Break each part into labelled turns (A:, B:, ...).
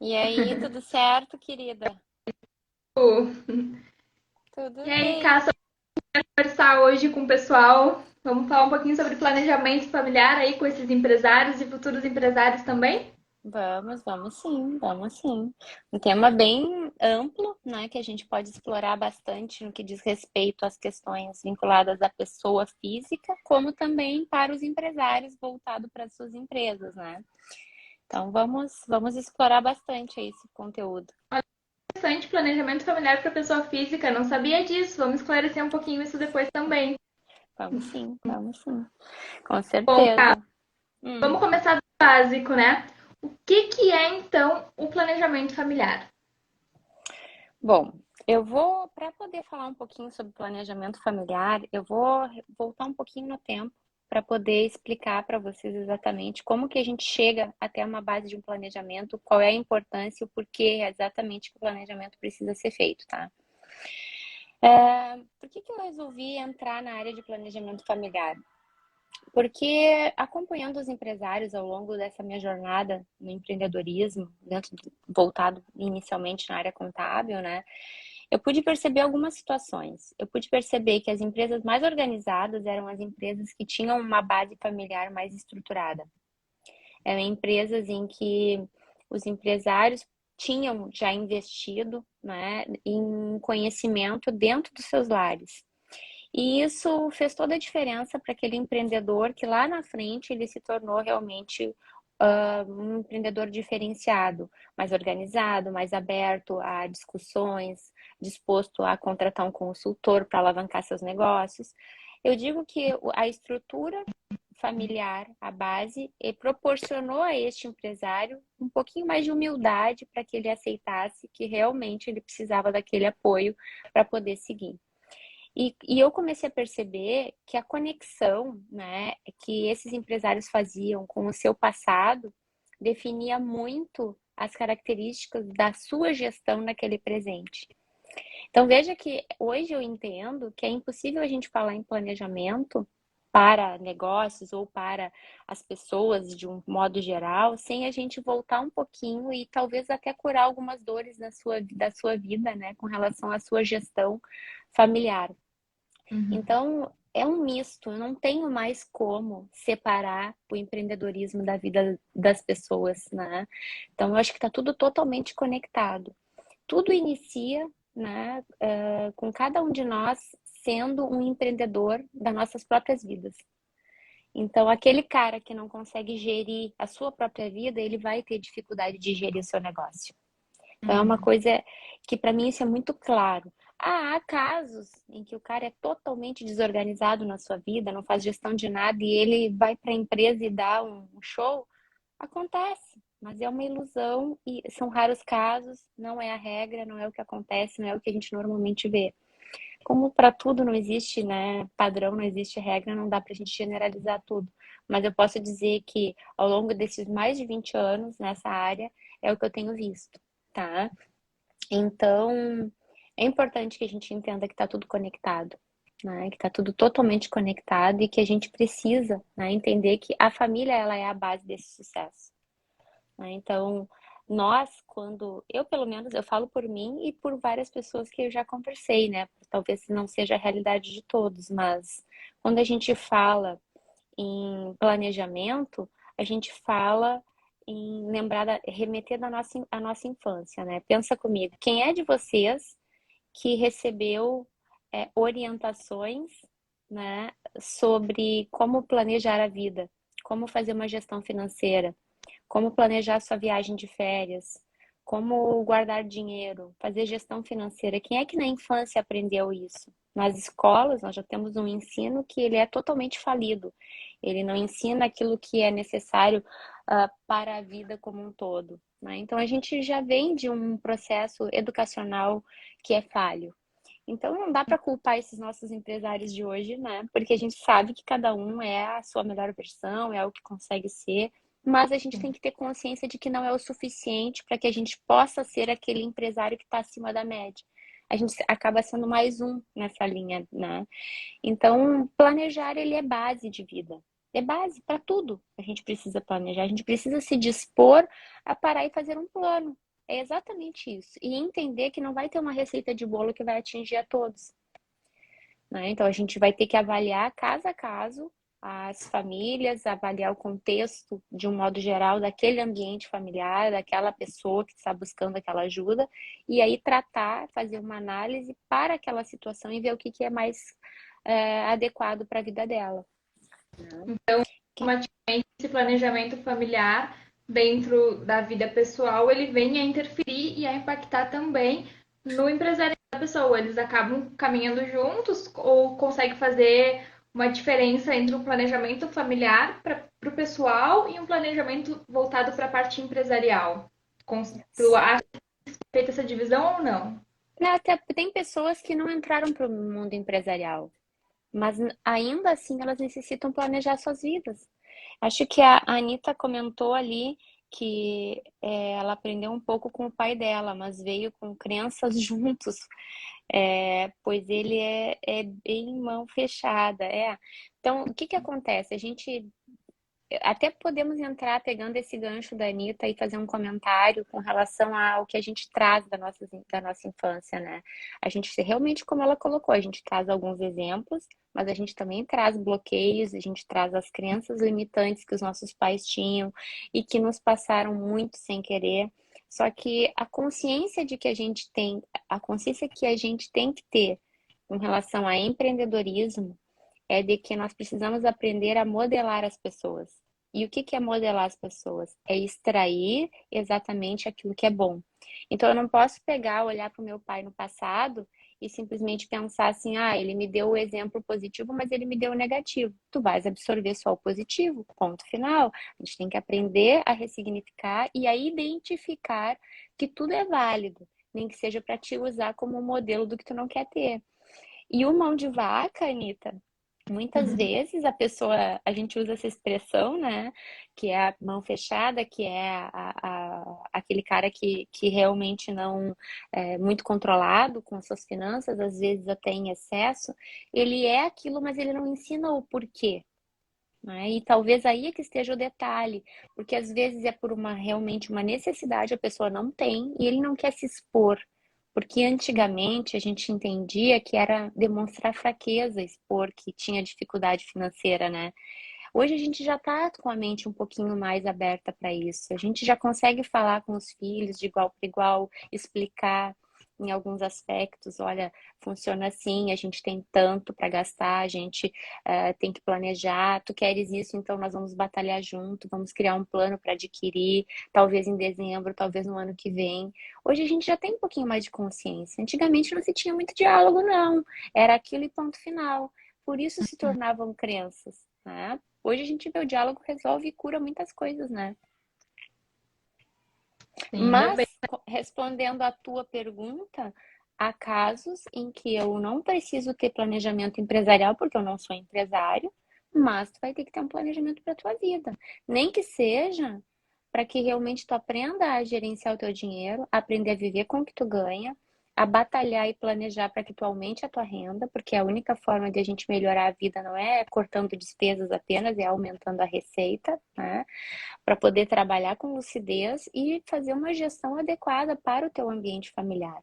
A: E aí, tudo certo, querida?
B: E
A: Tudo
B: aí,
A: bem.
B: Cássia, conversar hoje com o pessoal. Vamos falar um pouquinho sobre planejamento familiar aí com esses empresários e futuros empresários também?
A: Vamos sim, vamos sim. Um tema bem amplo, né, que a gente pode explorar bastante no que diz respeito às questões vinculadas à pessoa física, como também para os empresários voltado para as suas empresas, né? Então vamos explorar bastante aí esse conteúdo.
B: Interessante, planejamento familiar para pessoa física. Não sabia disso. Vamos esclarecer um pouquinho isso depois também.
A: Vamos sim, com
B: Bom, Cássia,
A: certeza. Hum.
B: vamos começar do básico, né? O que é então o planejamento familiar?
A: Bom, eu vou, para poder falar um pouquinho sobre planejamento familiar, eu vou voltar um pouquinho no tempo para poder explicar para vocês exatamente como que a gente chega até uma base de um planejamento, qual é a importância e o porquê exatamente que o planejamento precisa ser feito, tá? Por que que eu resolvi entrar na área de planejamento familiar? Porque acompanhando os empresários ao longo dessa minha jornada no empreendedorismo, voltado inicialmente na área contábil, né? Eu pude perceber algumas situações. Eu pude perceber que as empresas mais organizadas eram as empresas que tinham uma base familiar mais estruturada. Eram empresas em que os empresários tinham já investido, né, em conhecimento dentro dos seus lares. E isso fez toda a diferença para aquele empreendedor que lá na frente ele se tornou realmente um empreendedor diferenciado, mais organizado, mais aberto a discussões, disposto a contratar um consultor para alavancar seus negócios. Eu digo que a estrutura familiar, a base, e proporcionou a este empresário um pouquinho mais de humildade para que ele aceitasse que realmente ele precisava daquele apoio para poder seguir. E eu comecei a perceber que a conexão, né, que esses empresários faziam com o seu passado definia muito as características da sua gestão naquele presente. Então veja que hoje eu entendo que é impossível a gente falar em planejamento para negócios ou para as pessoas de um modo geral, sem a gente voltar um pouquinho e talvez até curar algumas dores da sua vida, né, com relação à sua gestão familiar.
B: Uhum.
A: Então, é um misto, eu não tenho mais como separar o empreendedorismo da vida das pessoas, né? Então, eu acho que está tudo totalmente conectado. Tudo inicia, né, com cada um de nós sendo um empreendedor das nossas próprias vidas. Então, aquele cara que não consegue gerir a sua própria vida, ele vai ter dificuldade de gerir o seu negócio. Então, é uma
B: Uhum.
A: coisa que para mim isso é muito claro. Há casos em que o cara é totalmente desorganizado na sua vida, não faz gestão de nada e ele vai para a empresa e dá um show. Acontece, mas é uma ilusão e são raros casos, não é a regra, não é o que acontece, não é o que a gente normalmente vê. Como para tudo não existe, né, padrão, não existe regra, não dá para a gente generalizar tudo. Mas eu posso dizer que ao longo desses mais de 20 anos nessa área é o que eu tenho visto, tá? Então, é importante que a gente entenda que está tudo conectado, né? Que está tudo totalmente conectado e que a gente precisa, né, entender que a família ela é a base desse sucesso, né? Então, nós, quando eu pelo menos eu falo por mim e por várias pessoas que eu já conversei, né? Talvez não seja a realidade de todos, mas quando a gente fala em planejamento, a gente fala em lembrar, remeter a nossa infância, né? Pensa comigo, quem é de vocês que recebeu orientações, né, sobre como planejar a vida, como fazer uma gestão financeira, como planejar sua viagem de férias, como guardar dinheiro, fazer gestão financeira. Quem é que na infância aprendeu isso? Nas escolas, nós já temos um ensino que ele é totalmente falido. Ele não ensina aquilo que é necessário para a vida como um todo, né? Então, a gente já vem de um processo educacional que é falho. Então, não dá para culpar esses nossos empresários de hoje, né? Porque a gente sabe que cada um é a sua melhor versão, é o que consegue ser, mas a gente tem que ter consciência de que não é o suficiente para que a gente possa ser aquele empresário que está acima da média. A gente acaba sendo mais um nessa linha, né? Então, planejar ele é base de vida. É base para tudo. A gente precisa planejar, a gente precisa se dispor a parar e fazer um plano. É exatamente isso. E entender que não vai ter uma receita de bolo que vai atingir a todos, né? Então a gente vai ter que avaliar caso a caso as famílias, avaliar o contexto de um modo geral daquele ambiente familiar, daquela pessoa que está buscando aquela ajuda, e aí tratar, fazer uma análise para aquela situação e ver o que é mais adequado para a vida dela.
B: Automaticamente, esse planejamento familiar dentro da vida pessoal, ele vem a interferir e a impactar também no empresarial da pessoa. Eles acabam caminhando juntos ou conseguem fazer uma diferença entre um planejamento familiar para o pessoal e um planejamento voltado para a parte empresarial. Tu acha feita essa divisão ou não?
A: Até tem pessoas que não entraram para o mundo empresarial, mas ainda assim elas necessitam planejar suas vidas. Acho que a Anitta comentou ali que ela aprendeu um pouco com o pai dela, mas veio com crenças juntos, pois ele é bem mão fechada. Então, o que que acontece? A gente até podemos entrar pegando esse gancho da Anitta e fazer um comentário com relação ao que a gente traz da nossa infância, né? A gente realmente, como ela colocou, a gente traz alguns exemplos, mas a gente também traz bloqueios, a gente traz as crenças limitantes que os nossos pais tinham e que nos passaram muito sem querer. Só que a consciência de que a gente tem, a consciência que a gente tem que ter em relação a empreendedorismo é de que nós precisamos aprender a modelar as pessoas. E o que é modelar as pessoas? É extrair exatamente aquilo que é bom. Então eu não posso pegar, olhar para o meu pai no passado e simplesmente pensar assim, ele me deu o exemplo positivo, mas ele me deu o negativo. Tu vais absorver só o positivo, ponto final. A gente tem que aprender a ressignificar e a identificar que tudo é válido, nem que seja para te usar como um modelo do que tu não quer ter. E o mão de vaca, Anitta, muitas vezes a gente usa essa expressão, né? Que é a mão fechada, que é aquele cara que realmente não é muito controlado com suas finanças, às vezes até em excesso. Ele é aquilo, mas ele não ensina o porquê. Né? E talvez aí é que esteja o detalhe, porque às vezes é por realmente uma necessidade, a pessoa não tem e ele não quer se expor. Porque antigamente a gente entendia que era demonstrar fraqueza, expor que tinha dificuldade financeira, né? Hoje a gente já está com a mente um pouquinho mais aberta para isso. A gente já consegue falar com os filhos de igual para igual, explicar em alguns aspectos, olha, funciona assim, a gente tem tanto para gastar, a gente tem que planejar, tu queres isso, então nós vamos batalhar junto, vamos criar um plano para adquirir, talvez em dezembro, talvez no ano que vem. Hoje a gente já tem um pouquinho mais de consciência. Antigamente não se tinha muito diálogo, não. Era aquilo e ponto final. Por isso se tornavam crenças, né? Hoje a gente vê o diálogo resolve e cura muitas coisas, né?
B: Sim, ainda
A: Mas,
B: bem.
A: respondendo à tua pergunta, há casos em que eu não preciso ter planejamento empresarial, porque eu não sou empresário, mas tu vai ter que ter um planejamento para a tua vida. Nem que seja para que realmente tu aprenda a gerenciar o teu dinheiro, aprender a viver com o que tu ganha, a batalhar e planejar para que tu aumente a tua renda, porque a única forma de a gente melhorar a vida não é cortando despesas apenas, é aumentando a receita, né? Para poder trabalhar com lucidez e fazer uma gestão adequada para o teu ambiente familiar.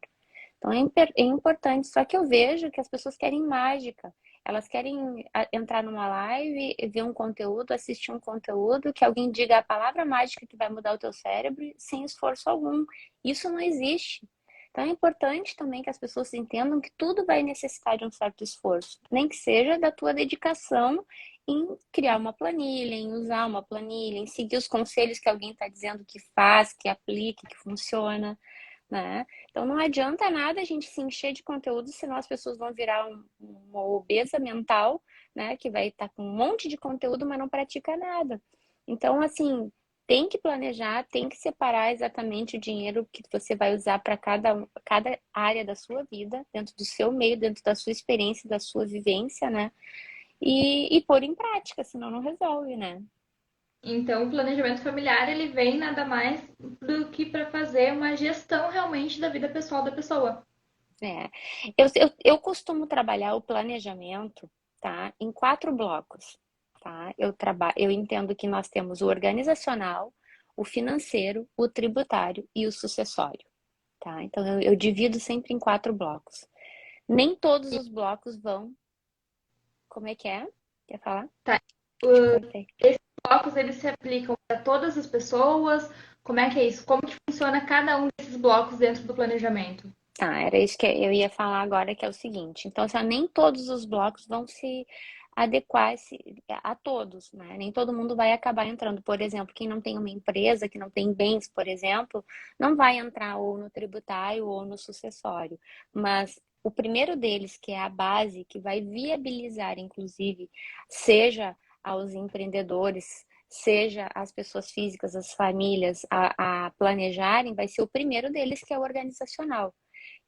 A: Então é importante, só que eu vejo que as pessoas querem mágica. Elas querem entrar numa live, ver um conteúdo, assistir um conteúdo, que alguém diga a palavra mágica que vai mudar o teu cérebro sem esforço algum. Isso não existe. Então é importante também que as pessoas entendam que tudo vai necessitar de um certo esforço, nem que seja da tua dedicação em criar uma planilha, em usar uma planilha, em seguir os conselhos que alguém está dizendo que faz, que aplique, que funciona, né? Então não adianta nada a gente se encher de conteúdo, senão as pessoas vão virar uma obesa mental, né? Que vai estar com um monte de conteúdo, mas não pratica nada. Então, assim, tem que planejar, tem que separar exatamente o dinheiro que você vai usar para cada área da sua vida, dentro do seu meio, dentro da sua experiência, da sua vivência, né? E pôr em prática, senão não resolve, né?
B: Então, o planejamento familiar ele vem nada mais do que para fazer uma gestão realmente da vida pessoal da pessoa.
A: É. Eu costumo trabalhar o planejamento, tá, em 4 blocos. tá? Eu entendo que nós temos o organizacional, o financeiro, o tributário e o sucessório, tá? Então eu divido sempre em 4 blocos. Nem todos os blocos vão. Como é que é? Quer falar?
B: Tá.
A: Te cortei.
B: Esses blocos, eles se aplicam para todas as pessoas? Como é que é isso? Como que funciona cada um desses blocos dentro do planejamento?
A: Tá, era isso que eu ia falar agora, que é o seguinte. Então, assim, nem todos os blocos vão se adequar a todos, né? Nem todo mundo vai acabar entrando. Por exemplo, quem não tem uma empresa, que não tem bens, por exemplo, não vai entrar ou no tributário ou no sucessório. Mas o primeiro deles, que é a base, que vai viabilizar, inclusive, seja aos empreendedores, seja as pessoas físicas, as famílias, a planejarem, vai ser o primeiro deles, que é o organizacional.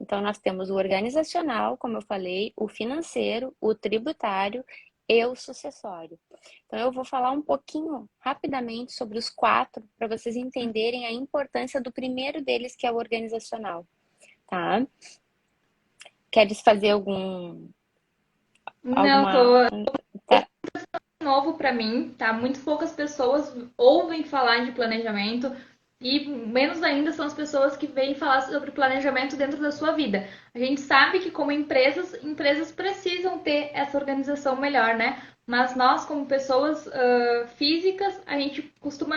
A: Então, nós temos o organizacional, como eu falei, o financeiro, o tributário e o sucessório. Então, eu vou falar um pouquinho rapidamente sobre os 4 para vocês entenderem a importância do primeiro deles, que é o organizacional, tá? Queres fazer
B: Não,
A: alguma, tá?
B: novo para mim, tá? Muito poucas pessoas ouvem falar de planejamento e menos ainda são as pessoas que vêm falar sobre planejamento dentro da sua vida. A gente sabe que como empresas precisam ter essa organização melhor, né? Mas nós, como pessoas físicas, a gente costuma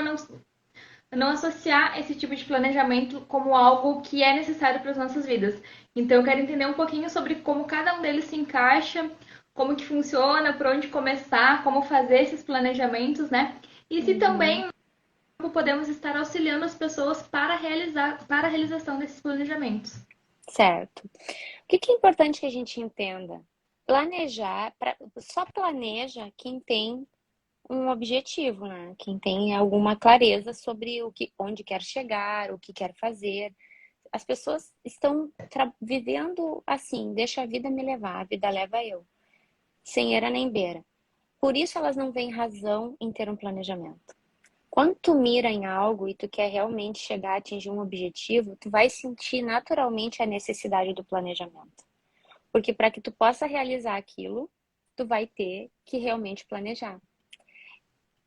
B: não associar esse tipo de planejamento como algo que é necessário para as nossas vidas. Então, eu quero entender um pouquinho sobre como cada um deles se encaixa, como que funciona, por onde começar, como fazer esses planejamentos, né? E se
A: Uhum,
B: também podemos estar auxiliando as pessoas para a realização desses planejamentos.
A: certo. O que é importante que a gente entenda? Planejar, só planeja quem tem um objetivo, né? Quem tem alguma clareza sobre onde quer chegar, o que quer fazer. As pessoas estão vivendo assim, deixa a vida me levar, a vida leva eu, sem era nem beira. Por isso elas não veem razão em ter um planejamento. Quando tu mira em algo e tu quer realmente chegar a atingir um objetivo, tu vai sentir naturalmente a necessidade do planejamento. Porque para que tu possa realizar aquilo, tu vai ter que realmente planejar.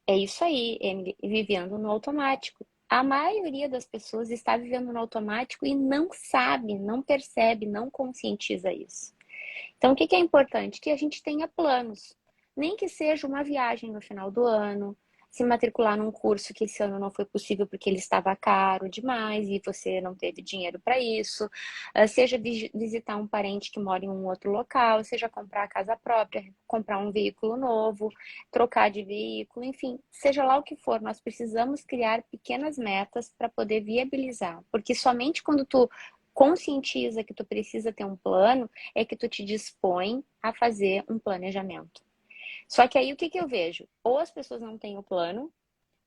A: É isso aí, Emily, vivendo no automático. A maioria das pessoas está vivendo no automático e não sabe, não percebe, não conscientiza isso. Então, o que é importante? Que a gente tenha planos. Nem que seja uma viagem no final do ano, se matricular num curso que esse ano não foi possível porque ele estava caro demais e você não teve dinheiro para isso, seja visitar um parente que mora em um outro local, seja comprar a casa própria, comprar um veículo novo, trocar de veículo, enfim, seja lá o que for, nós precisamos criar pequenas metas para poder viabilizar, porque somente quando tu conscientiza que tu precisa ter um plano, é que tu te dispõe a fazer um planejamento. Só que aí o que eu vejo? Ou as pessoas não têm o plano,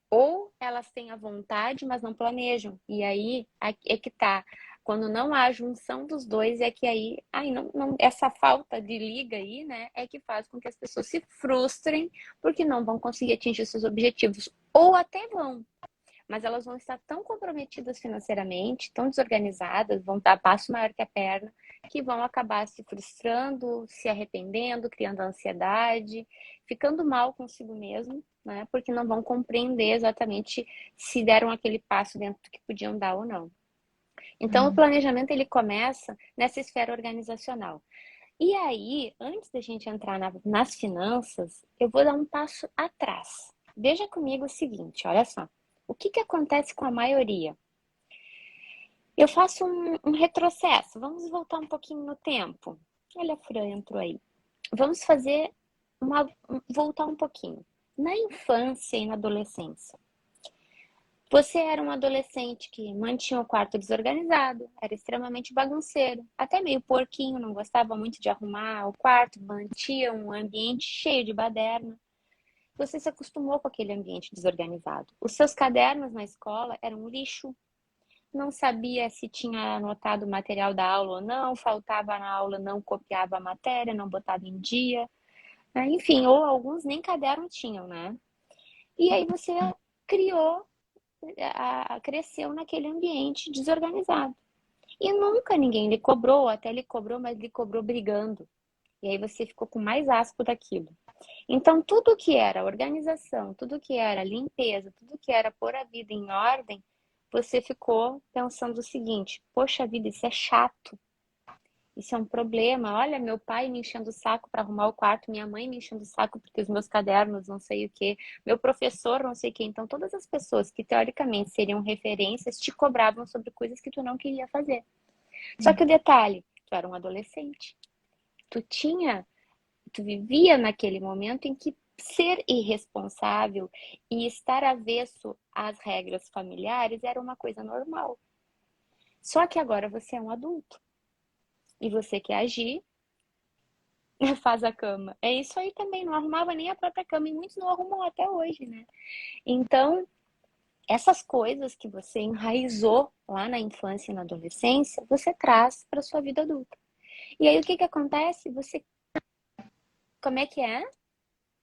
A: ou elas têm a vontade, mas não planejam. E aí é que tá. Quando não há junção dos dois, é que aí essa falta de liga aí, né, é que faz com que as pessoas se frustrem porque não vão conseguir atingir seus objetivos. Ou até vão, mas elas vão estar tão comprometidas financeiramente, tão desorganizadas, vão dar passo maior que a perna, que vão acabar se frustrando, se arrependendo, criando ansiedade, ficando mal consigo mesmo, né? Porque não vão compreender exatamente se deram aquele passo dentro do que podiam dar ou não. Então, o planejamento ele começa nessa esfera organizacional. E aí, antes da gente entrar nas finanças, eu vou dar um passo atrás. Veja comigo o seguinte, olha só. O que acontece com a maioria? Eu faço um retrocesso. Vamos voltar um pouquinho no tempo. Olha, a Fran entrou aí. Vamos voltar um pouquinho. Na infância e na adolescência. Você era um adolescente que mantinha o quarto desorganizado, era extremamente bagunceiro, até meio porquinho, não gostava muito de arrumar o quarto, mantinha um ambiente cheio de baderna. Você se acostumou com aquele ambiente desorganizado. Os seus cadernos na escola eram um lixo, não sabia se tinha anotado o material da aula ou não, faltava na aula, não copiava a matéria, não botava em dia, né? Enfim, ou alguns nem caderno tinham, né? E aí você criou, cresceu naquele ambiente desorganizado. E nunca ninguém lhe cobrou, até lhe cobrou, mas lhe cobrou brigando. E aí você ficou com mais asco daquilo. Então, tudo que era organização, tudo que era limpeza, tudo que era pôr a vida em ordem, você ficou pensando o seguinte: poxa vida, isso é chato. Isso é um problema. Olha, meu pai me enchendo o saco para arrumar o quarto, minha mãe me enchendo o saco porque os meus cadernos não sei o quê, meu professor não sei o quê. Então, todas as pessoas que teoricamente seriam referências te cobravam sobre coisas que tu não queria fazer. Só que o detalhe, tu era um adolescente. Tu tinha, tu vivia naquele momento em que ser irresponsável e estar avesso às regras familiares era uma coisa normal. Só que agora você é um adulto e você quer agir. Faz a cama. É isso aí também, não arrumava nem a própria cama e muitos não arrumam até hoje, né? Então, essas coisas que você enraizou lá na infância e na adolescência, você traz para sua vida adulta. E aí o que que acontece? Você, como é que é?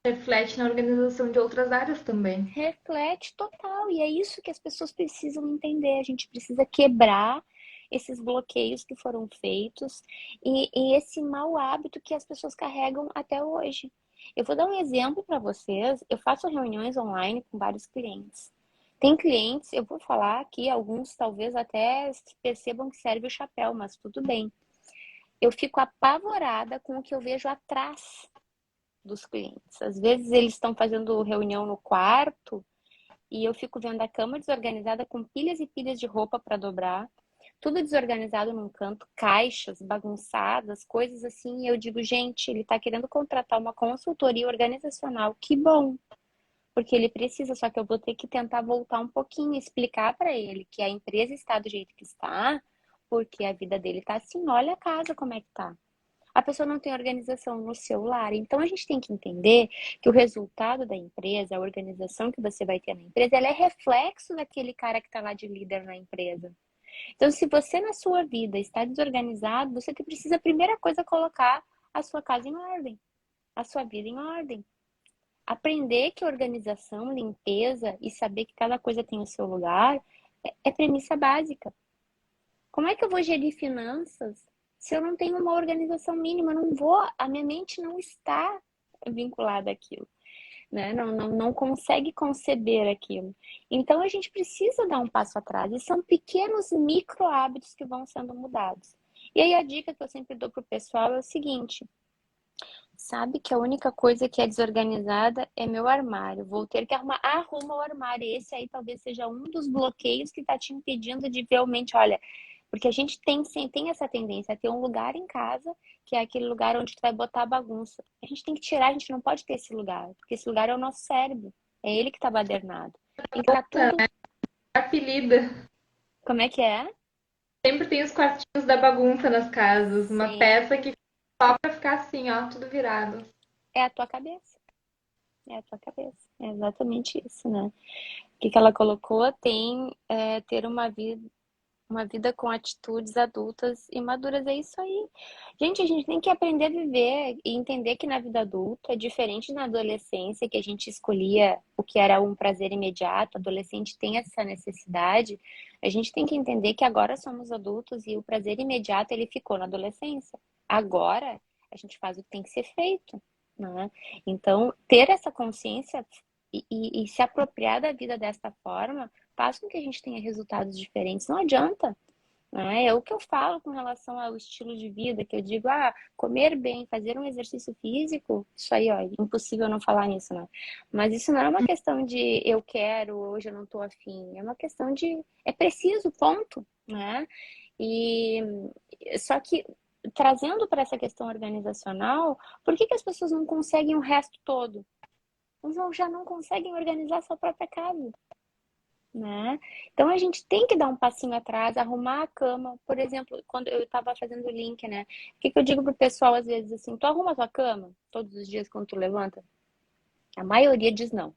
B: Reflete na organização de outras áreas também.
A: Reflete total. E é isso que as pessoas precisam entender. A gente precisa quebrar esses bloqueios que foram feitos e esse mau hábito que as pessoas carregam até hoje. Eu vou dar um exemplo para vocês. Eu faço reuniões online com vários clientes. Tem clientes, eu vou falar aqui, alguns talvez até percebam que serve o chapéu, mas tudo bem. Eu fico apavorada com o que eu vejo atrás dos clientes. Às vezes eles estão fazendo reunião no quarto e eu fico vendo a cama desorganizada com pilhas e pilhas de roupa para dobrar, tudo desorganizado num canto, caixas bagunçadas, coisas assim. E eu digo, gente, ele está querendo contratar uma consultoria organizacional. Que bom, porque ele precisa, só que eu vou ter que tentar voltar um pouquinho, explicar para ele que a empresa está do jeito que está, porque a vida dele está assim. Olha a casa como é que tá. A pessoa não tem organização no seu lar. Então a gente tem que entender que o resultado da empresa, a organização que você vai ter na empresa, ela é reflexo daquele cara que está lá de líder na empresa. Então, se você na sua vida está desorganizado, você precisa, a primeira coisa, colocar a sua casa em ordem, a sua vida em ordem. Aprender que organização, limpeza e saber que cada coisa tem o seu lugar é premissa básica. Como é que eu vou gerir finanças se eu não tenho uma organização mínima? Eu não vou, a minha mente não está vinculada àquilo, né? Não consegue conceber aquilo. Então a gente precisa dar um passo atrás. E são pequenos micro hábitos que vão sendo mudados. E aí a dica que eu sempre dou pro pessoal é o seguinte: sabe que a única coisa que é desorganizada é meu armário. Vou ter que arrumar. Arruma o armário. Esse aí talvez seja um dos bloqueios que está te impedindo de realmente, olha, porque a gente tem essa tendência a ter um lugar em casa, que é aquele lugar onde tu vai botar a bagunça. A gente tem que tirar, a gente não pode ter esse lugar, porque esse lugar é o nosso cérebro. É ele que está badernado. Tem que estar tudo.
B: Apelida.
A: Como é que é?
B: Sempre tem os quartinhos da bagunça nas casas. Uma
A: Sim.
B: peça que só pra ficar assim, ó, tudo virado.
A: É a tua cabeça. É a tua cabeça. É exatamente isso, né? O que ela colocou tem ter uma vida com atitudes adultas e maduras, é isso aí. Gente, a gente tem que aprender a viver e entender que na vida adulta é diferente na adolescência, que a gente escolhia o que era um prazer imediato, o adolescente tem essa necessidade. A gente tem que entender que agora somos adultos e o prazer imediato ele ficou na adolescência. Agora a gente faz o que tem que ser feito, né? Então, ter essa consciência e se apropriar da vida desta forma faz com que a gente tenha resultados diferentes. Não adianta, né? É o que eu falo com relação ao estilo de vida, que eu digo, comer bem, fazer um exercício físico, isso aí, ó, é impossível não falar nisso, né? Mas isso não é uma questão de eu quero, hoje eu não tô afim, é uma questão de é preciso, ponto, né? E só que trazendo para essa questão organizacional, por que que as pessoas não conseguem o resto todo? Elas já não conseguem organizar a sua própria casa, né? Então a gente tem que dar um passinho atrás, arrumar a cama. Por exemplo, quando eu estava fazendo o link, né? O que que eu digo pro pessoal às vezes assim, tu arruma a tua cama todos os dias quando tu levanta? A maioria diz não.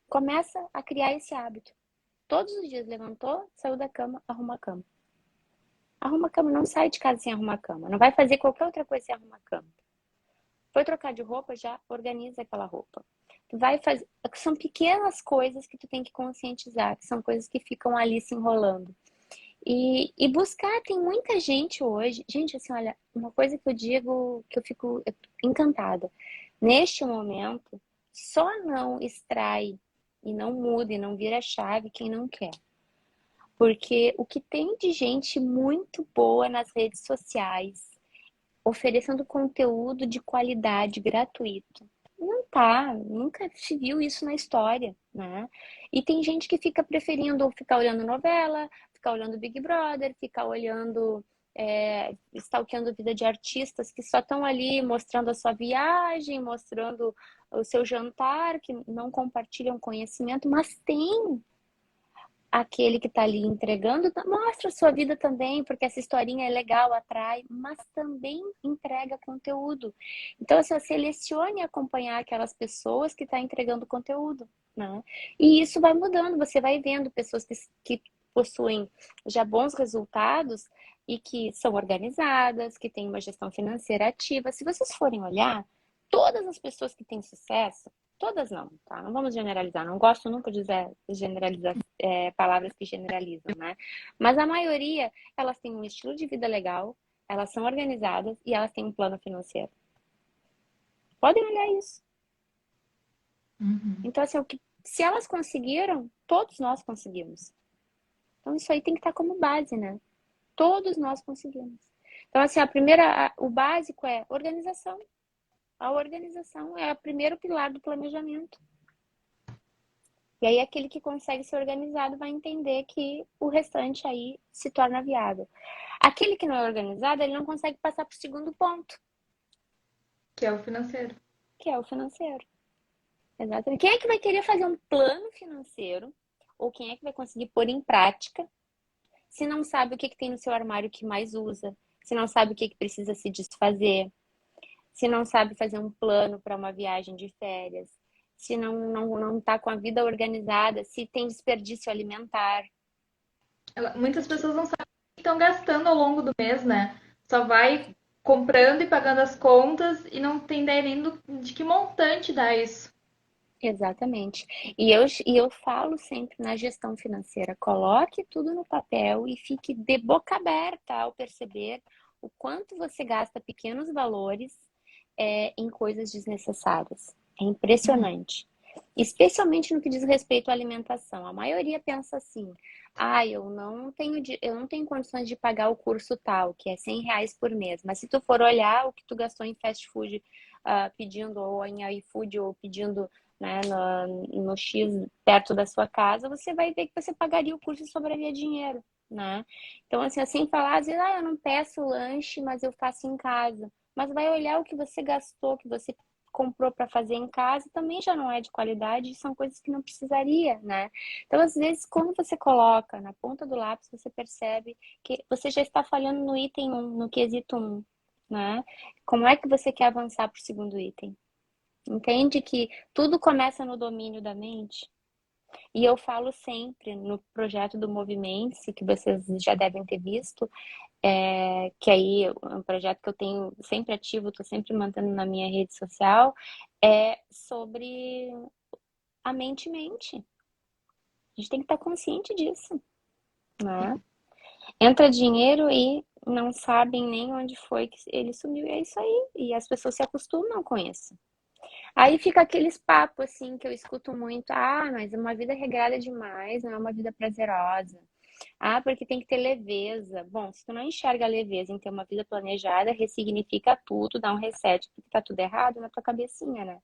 A: Começa a criar esse hábito. Todos os dias levantou, saiu da cama, arruma a cama. Arruma a cama, não sai de casa sem arrumar a cama. Não vai fazer qualquer outra coisa sem arrumar a cama. Foi trocar de roupa, já organiza aquela roupa. Tu vai fazer. São pequenas coisas que tu tem que conscientizar, que são coisas que ficam ali se enrolando. E buscar, tem muita gente hoje. Gente, assim, olha, uma coisa que eu digo que eu fico encantada. Neste momento, só não extrai e não muda e não vira chave quem não quer. Porque o que tem de gente muito boa nas redes sociais, oferecendo conteúdo de qualidade gratuito. Não tá, nunca se viu isso na história, né? E tem gente que fica preferindo ficar olhando novela, ficar olhando Big Brother, ficar olhando, stalkeando vida de artistas que só estão ali mostrando a sua viagem, mostrando o seu jantar, que não compartilham conhecimento, mas tem aquele que está ali entregando, mostra a sua vida também, porque essa historinha é legal, atrai, mas também entrega conteúdo. Então, assim, selecione acompanhar aquelas pessoas que estão entregando conteúdo, né? E isso vai mudando, você vai vendo pessoas que possuem já bons resultados e que são organizadas, que têm uma gestão financeira ativa. Se vocês forem olhar, todas as pessoas que têm sucesso, todas não, tá? Não vamos generalizar. Não gosto nunca de generalizar, palavras que generalizam, né? Mas a maioria, elas têm um estilo de vida legal, elas são organizadas e elas têm um plano financeiro. Podem olhar isso.
B: Uhum.
A: Então, assim, se elas conseguiram, todos nós conseguimos. Então, isso aí tem que estar como base, né? Todos nós conseguimos. Então, assim, o básico é organização. A organização é o primeiro pilar do planejamento. E aí aquele que consegue ser organizado vai entender que o restante aí se torna viável. Aquele que não é organizado, ele não consegue passar para o segundo ponto,
B: Que é o financeiro.
A: que é o financeiro. Exatamente. Quem é que vai querer fazer um plano financeiro? Ou quem é que vai conseguir pôr em prática se não sabe o que, que tem no seu armário que mais usa? Se não sabe o que, que precisa se desfazer? Se não sabe fazer um plano para uma viagem de férias? Se não tá com a vida organizada? Se tem desperdício alimentar?
B: Muitas
A: Porque
B: pessoas não sabem o que estão gastando ao longo do mês, né? Só vai comprando e pagando as contas e não tem ideia nem de que montante dá isso.
A: Exatamente. E eu falo sempre na gestão financeira, coloque tudo no papel e fique de boca aberta ao perceber o quanto você gasta pequenos valores em coisas desnecessárias. É
B: Uhum.
A: impressionante. Especialmente no que diz respeito à alimentação. A maioria pensa assim, eu não tenho condições de pagar o curso tal, que é R$ 100 por mês. Mas se tu for olhar o que tu gastou em fast food, pedindo, ou em iFood, ou pedindo, né, no X perto da sua casa, você vai ver que você pagaria o curso e sobraria dinheiro, né? Então, assim falar, às vezes, eu não peço lanche, mas eu faço em casa. Mas vai olhar o que você gastou, que você comprou para fazer em casa, também já não é de qualidade, são coisas que não precisaria, né? Então, às vezes, quando você coloca na ponta do lápis, você percebe que você já está falhando no item 1, no quesito 1, né? Como é que você quer avançar para o segundo item? Entende que tudo começa no domínio da mente? E eu falo sempre no projeto do Movimente-se, que vocês já devem ter visto, que aí é um projeto que eu tenho sempre ativo, estou sempre mantendo na minha rede social, é sobre a mente-mente. A gente tem que estar consciente disso, né? Entra dinheiro e não sabem nem onde foi que ele sumiu, e é isso aí. E as pessoas se acostumam com isso. Aí fica aqueles papos assim que eu escuto muito, mas uma vida regrada demais, não é uma vida prazerosa. Porque tem que ter leveza. Bom, se tu não enxerga a leveza em ter uma vida planejada, ressignifica tudo, dá um reset, porque tá tudo errado na tua cabecinha, né?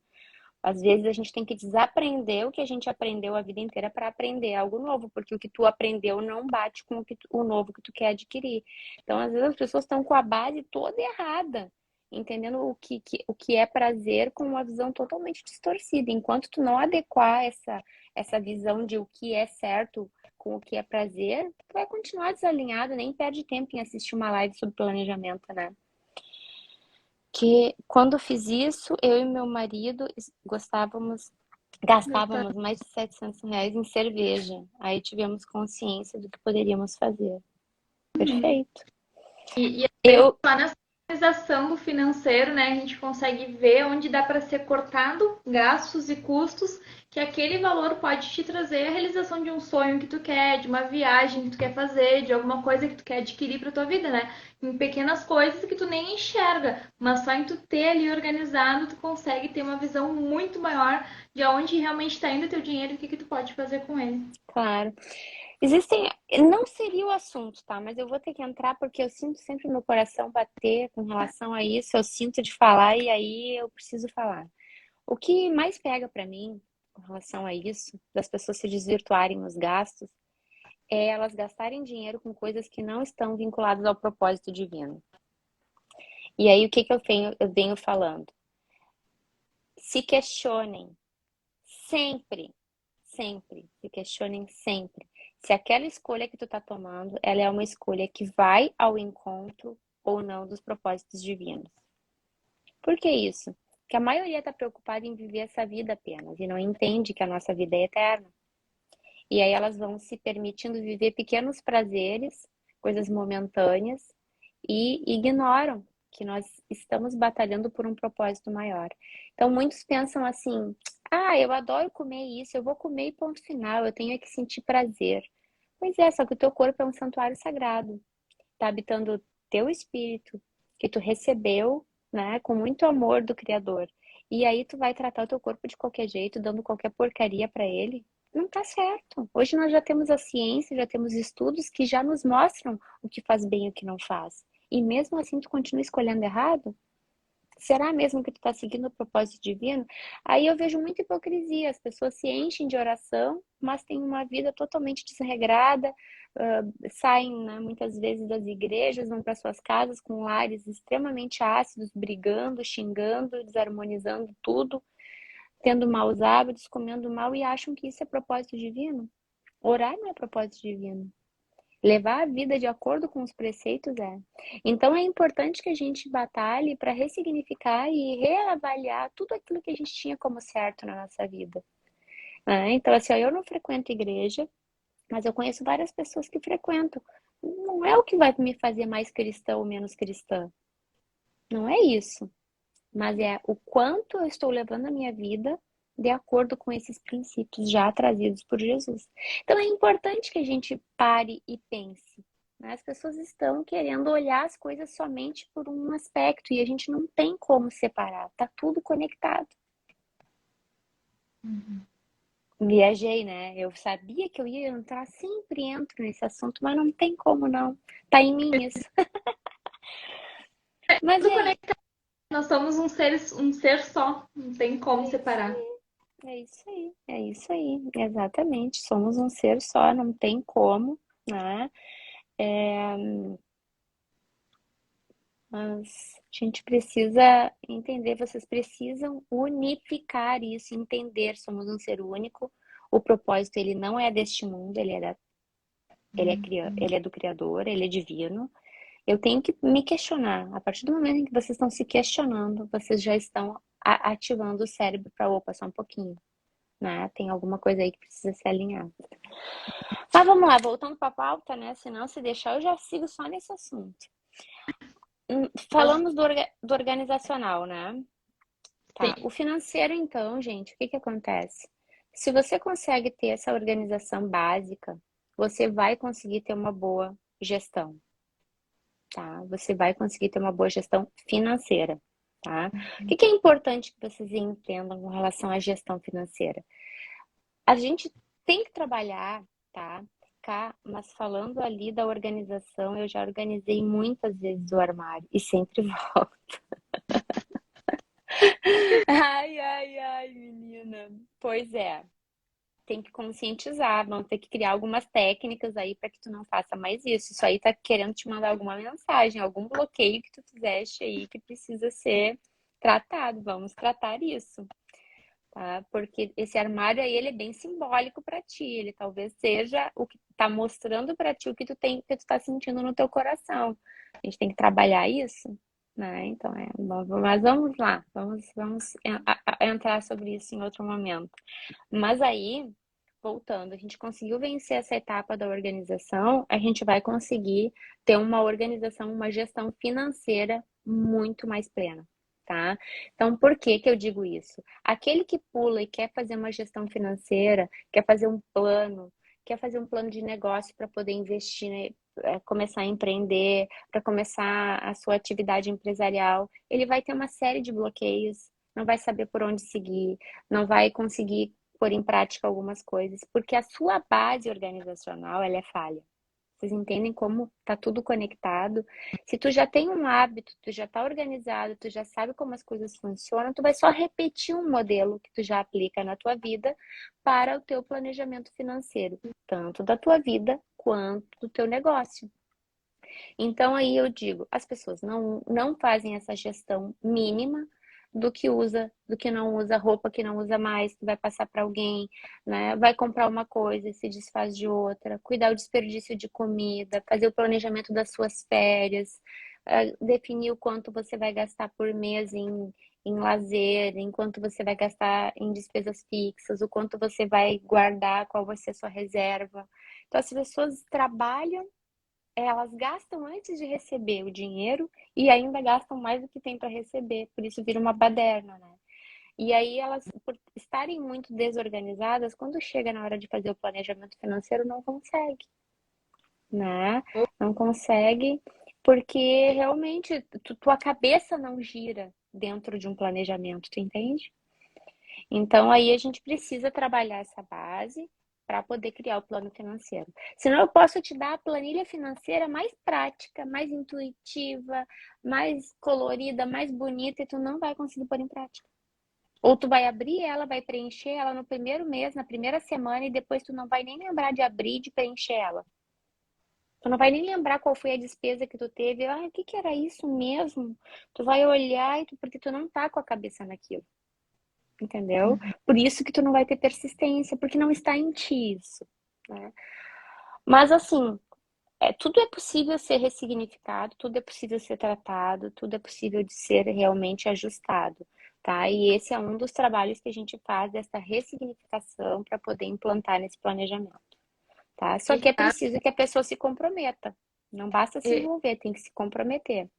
A: Às vezes a gente tem que desaprender o que a gente aprendeu a vida inteira para aprender algo novo, porque o que tu aprendeu não bate com o novo que tu quer adquirir. Então, às vezes as pessoas estão com a base toda errada, entendendo o que é prazer com uma visão totalmente distorcida. Enquanto tu não adequar essa visão de o que é certo com o que é prazer, tu vai continuar desalinhado, nem perde tempo em assistir uma live sobre planejamento, né? Que quando eu fiz isso, eu e meu marido
B: Gastando.
A: gastávamos mais de R$ 700 em cerveja. Aí tivemos consciência do que poderíamos fazer. Perfeito.
B: E às vezes
A: Eu,
B: lá nessa organização do financeiro, né, a gente consegue ver onde dá para ser cortado gastos e custos que aquele valor pode te trazer a realização de um sonho que tu quer, de uma viagem que tu quer fazer, de alguma coisa que tu quer adquirir para tua vida, né? Em pequenas coisas que tu nem enxerga, mas só em tu ter ali organizado, tu consegue ter uma visão muito maior de onde realmente está indo o teu dinheiro e o que que tu pode fazer com ele.
A: Claro. Existem, não seria o assunto, tá? Mas eu vou ter que entrar porque eu sinto sempre meu coração bater com relação a isso, eu sinto de falar e aí eu preciso falar. O que mais pega pra mim com relação a isso, das pessoas se desvirtuarem nos gastos, é elas gastarem dinheiro com coisas que não estão vinculadas ao propósito divino. E aí o que que eu venho falando? Se questionem sempre, sempre, se questionem sempre. Se aquela escolha que tu tá tomando, ela é uma escolha que vai ao encontro ou não dos propósitos divinos. Por que isso? Porque a maioria está preocupada em viver essa vida apenas e não entende que a nossa vida é eterna. E aí elas vão se permitindo viver pequenos prazeres, coisas momentâneas, e ignoram que nós estamos batalhando por um propósito maior. Então muitos pensam assim: ah, eu adoro comer isso, eu vou comer e ponto final, eu tenho é que sentir prazer. Pois é, só que o teu corpo é um santuário sagrado, está habitando o teu espírito, que tu recebeu, né, com muito amor do Criador. E aí tu vai tratar o teu corpo de qualquer jeito, dando qualquer porcaria para ele. Não tá certo. Hoje nós já temos a ciência, já temos estudos que já nos mostram o que faz bem e o que não faz. E mesmo assim tu continua escolhendo errado? Será mesmo que tu está seguindo o propósito divino? Aí eu vejo muita hipocrisia. As pessoas se enchem de oração, mas têm uma vida totalmente desregrada, saem, né, muitas vezes das igrejas, vão para suas casas com lares extremamente ácidos, brigando, xingando, desarmonizando tudo, tendo maus hábitos, comendo mal e acham que isso é propósito divino. Orar não é propósito divino. Levar a vida de acordo com os preceitos é. Então é importante que a gente batalhe para ressignificar e reavaliar tudo aquilo que a gente tinha como certo na nossa vida, né? Então, assim, ó, eu não frequento igreja, mas eu conheço várias pessoas que frequentam. Não é o que vai me fazer mais cristã ou menos cristã. Não é isso. Mas é o quanto eu estou levando a minha vida de acordo com esses princípios já trazidos por Jesus. Então é importante que a gente pare e pense, né? As pessoas estão querendo olhar as coisas somente por um aspecto e a gente não tem como separar, tá tudo conectado. Viajei, né? Eu sabia que eu ia entrar, sempre entro nesse assunto, mas não tem como não. Tá em mim isso. Mas
B: Tudo
A: é,
B: conectado. Nós somos um ser só, não tem como
A: é isso
B: separar.
A: aí. É isso aí, é isso aí, exatamente. Somos um ser só, não tem como, né? É, mas a gente precisa entender, vocês precisam unificar isso, entender, somos um ser único. O propósito, ele não é deste mundo, ele é do Criador, ele é divino. Eu tenho que me questionar. A partir do momento em que vocês estão se questionando, vocês já estão ativando o cérebro para, opa, só um pouquinho, né? Tem alguma coisa aí que precisa se alinhar. Mas vamos lá, voltando para a pauta, né? Senão, se deixar, eu já sigo só nesse assunto. Falamos do organizacional, né? Tá.
B: Sim.
A: O financeiro, então, gente, o que que acontece? Se você consegue ter essa organização básica, você vai conseguir ter uma boa gestão, tá? Você vai conseguir ter uma boa gestão financeira, tá? O que que é importante que vocês entendam com relação à gestão financeira? A gente tem que trabalhar, tá? Cá, mas falando ali da organização, eu já organizei muitas vezes o armário e sempre volto. Ai, ai, ai, menina. Pois é, tem que conscientizar, vão ter que criar algumas técnicas aí para que tu não faça mais isso. Isso aí tá querendo te mandar alguma mensagem, algum bloqueio que tu fizeste aí que precisa ser tratado. Vamos tratar isso, tá? Porque esse armário aí, ele é bem simbólico para ti, ele talvez seja o que tá mostrando para ti o que tu tem, que tu tá sentindo no teu coração. A gente tem que trabalhar isso, né? Então mas vamos lá, vamos entrar sobre isso em outro momento. Mas aí, voltando, a gente conseguiu vencer essa etapa da organização, a gente vai conseguir ter uma organização, uma gestão financeira muito mais plena. tá? Então, por que que eu digo isso? Aquele que pula e quer fazer uma gestão financeira, quer fazer um plano de negócio para poder investir, né, começar a empreender, para começar a sua atividade empresarial, ele vai ter uma série de bloqueios, não vai saber por onde seguir, não vai conseguir pôr em prática algumas coisas, porque a sua base organizacional, ela é falha. Vocês entendem como tá tudo conectado? Se tu já tem um hábito, tu já tá organizado, tu já sabe como as coisas funcionam, tu vai só repetir um modelo que tu já aplica na tua vida para o teu planejamento financeiro, tanto da tua vida quanto do teu negócio. Então aí eu digo, as pessoas não fazem essa gestão mínima do que usa, do que não usa, roupa que não usa mais, que vai passar para alguém, né? Vai comprar uma coisa e se desfaz de outra, cuidar o desperdício de comida, fazer o planejamento das suas férias, definir o quanto você vai gastar por mês em lazer, em quanto você vai gastar em despesas fixas, o quanto você vai guardar, qual vai ser a sua reserva. Então, as pessoas trabalham, elas gastam antes de receber o dinheiro e ainda gastam mais do que tem para receber, por isso vira uma baderna, né? E aí elas, por estarem muito desorganizadas, quando chega na hora de fazer o planejamento financeiro, não consegue, né? Não consegue porque realmente tua cabeça não gira dentro de um planejamento, tu entende? Então, aí a gente precisa trabalhar essa base para poder criar o plano financeiro. Senão, eu posso te dar a planilha financeira mais prática, mais intuitiva, mais colorida, mais bonita, e tu não vai conseguir pôr em prática. Ou tu vai abrir ela, vai preencher ela no primeiro mês, na primeira semana, e depois tu não vai nem lembrar de abrir e de preencher ela. Tu não vai nem lembrar qual foi a despesa que tu teve. Ah, o que que era isso mesmo? Tu vai olhar porque tu não tá com a cabeça naquilo. Entendeu? Por isso que tu não vai ter persistência, porque não está em ti isso, né? Mas assim, tudo é possível ser ressignificado, tudo é possível ser tratado, tudo é possível de ser realmente ajustado, tá? E esse é um dos trabalhos que a gente faz dessa ressignificação para poder implantar nesse planejamento, tá? Só que é
B: Exato.
A: preciso que a pessoa se comprometa. Não basta se envolver, tem que se comprometer.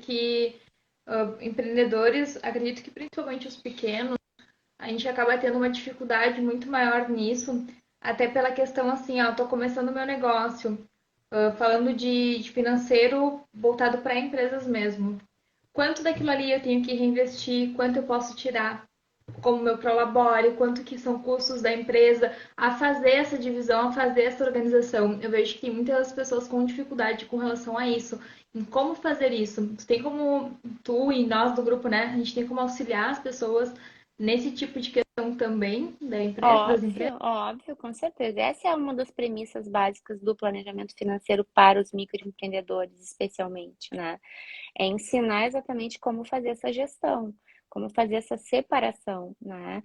B: Que empreendedores, acredito que principalmente os pequenos, a gente acaba tendo uma dificuldade muito maior nisso, até pela questão assim, ó, tô começando meu negócio, falando de financeiro voltado para empresas mesmo. Quanto daquilo ali eu tenho que reinvestir, quanto eu posso tirar como meu prolabore, quanto que são custos da empresa, a fazer essa divisão, a fazer essa organização. Eu vejo que tem muitas pessoas com dificuldade com relação a isso, em como fazer isso. Tu tem como, tu e nós do grupo, né, a gente tem como auxiliar as pessoas nesse tipo de questão também da empresa, das empresas.
A: Óbvio, óbvio, com certeza. Essa é uma das premissas básicas do planejamento financeiro para os microempreendedores, especialmente, né? É ensinar exatamente como fazer essa gestão, como fazer essa separação, né?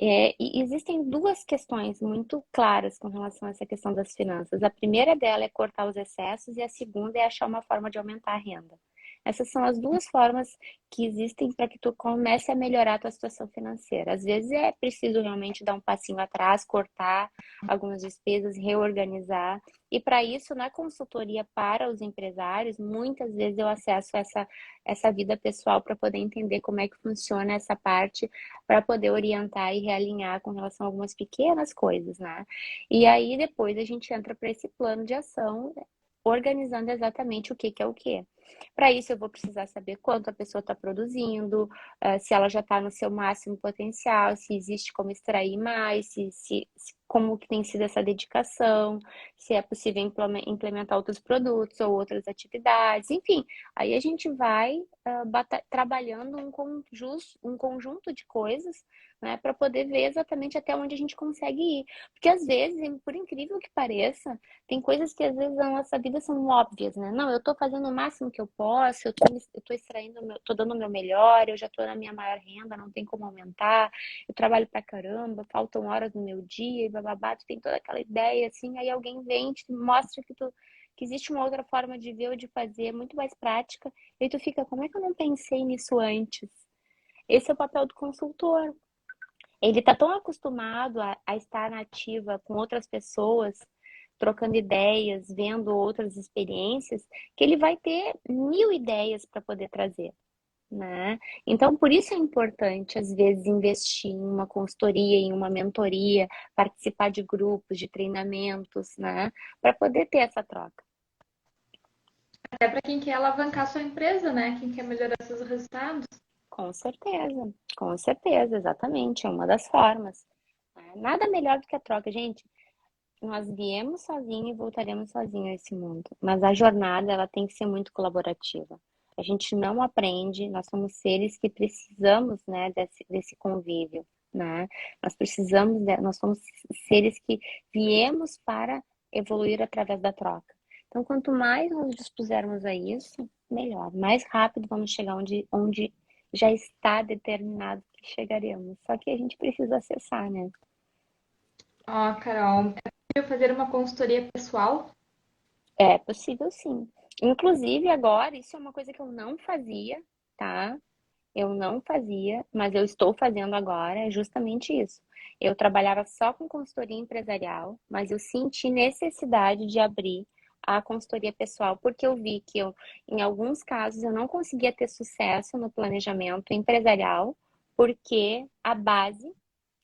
A: E existem duas questões muito claras com relação a essa questão das finanças. A primeira dela é cortar os excessos e a segunda é achar uma forma de aumentar a renda. Essas são as duas formas que existem para que tu comece a melhorar a tua situação financeira. Às vezes é preciso realmente dar um passinho atrás, cortar algumas despesas, reorganizar. E para isso, na consultoria para os empresários, muitas vezes eu acesso essa vida pessoal para poder entender como é que funciona essa parte, para poder orientar e realinhar com relação a algumas pequenas coisas, né? E aí depois a gente entra para esse plano de ação, organizando exatamente o que que é o que. Para isso, eu vou precisar saber quanto a pessoa está produzindo, se ela já está no seu máximo potencial, se existe como extrair mais, como que tem sido essa dedicação, se é possível implementar outros produtos ou outras atividades, enfim. Aí a gente vai trabalhando um conjunto de coisas, né, para poder ver exatamente até onde a gente consegue ir. Porque às vezes, por incrível que pareça, tem coisas que às vezes na nossa vida são óbvias, né? Não, eu tô fazendo o máximo que eu posso, eu tô extraindo, tô dando o meu melhor, eu já tô na minha maior renda, não tem como aumentar, eu trabalho pra caramba, faltam horas no meu dia e bababá, tu tem toda aquela ideia, assim, aí alguém vem e te mostra que existe uma outra forma de ver ou de fazer, muito mais prática, e aí tu fica, como é que eu não pensei nisso antes? Esse é o papel do consultor. Ele está tão acostumado a estar na ativa com outras pessoas, trocando ideias, vendo outras experiências, que ele vai ter mil ideias para poder trazer. né? Então, por isso é importante, às vezes, investir em uma consultoria, em uma mentoria, participar de grupos, de treinamentos, né? Para poder ter essa troca.
B: Até para quem quer alavancar sua empresa, né? Quem quer melhorar seus resultados.
A: Com certeza, exatamente, é uma das formas, né? Nada melhor do que a troca, gente. Nós viemos sozinhos e voltaremos sozinhos a esse mundo, mas a jornada ela tem que ser muito colaborativa. A gente não aprende, nós somos seres que precisamos, né, desse convívio, né? Nós somos seres que viemos para evoluir através da troca. Então, quanto mais nos dispusermos a isso, melhor. Mais rápido vamos chegar onde já está determinado que chegaremos. Só que a gente precisa acessar, né?
B: Ó, Carol, é possível fazer uma consultoria pessoal?
A: É possível sim. Inclusive agora, isso é uma coisa que eu não fazia, tá? Eu não fazia, mas eu estou fazendo agora, é justamente isso. Eu trabalhava só com consultoria empresarial, mas eu senti necessidade de abrir a consultoria pessoal, porque eu vi que em alguns casos, eu não conseguia ter sucesso no planejamento empresarial, porque a base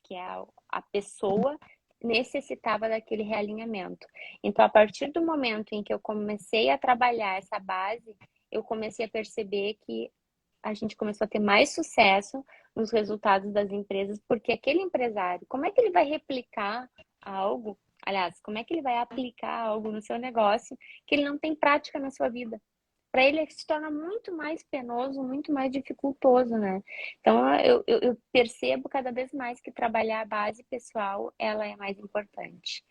A: que é a pessoa necessitava daquele realinhamento. Então, a partir do momento em que eu comecei a trabalhar essa base, eu comecei a perceber que a gente começou a ter mais sucesso nos resultados das empresas, porque aquele empresário, como é que ele vai replicar algo? Aliás, como é que ele vai aplicar algo no seu negócio que ele não tem prática na sua vida? Para ele se torna muito mais penoso, muito mais dificultoso, né? Então eu percebo cada vez mais que trabalhar a base pessoal ela é mais importante.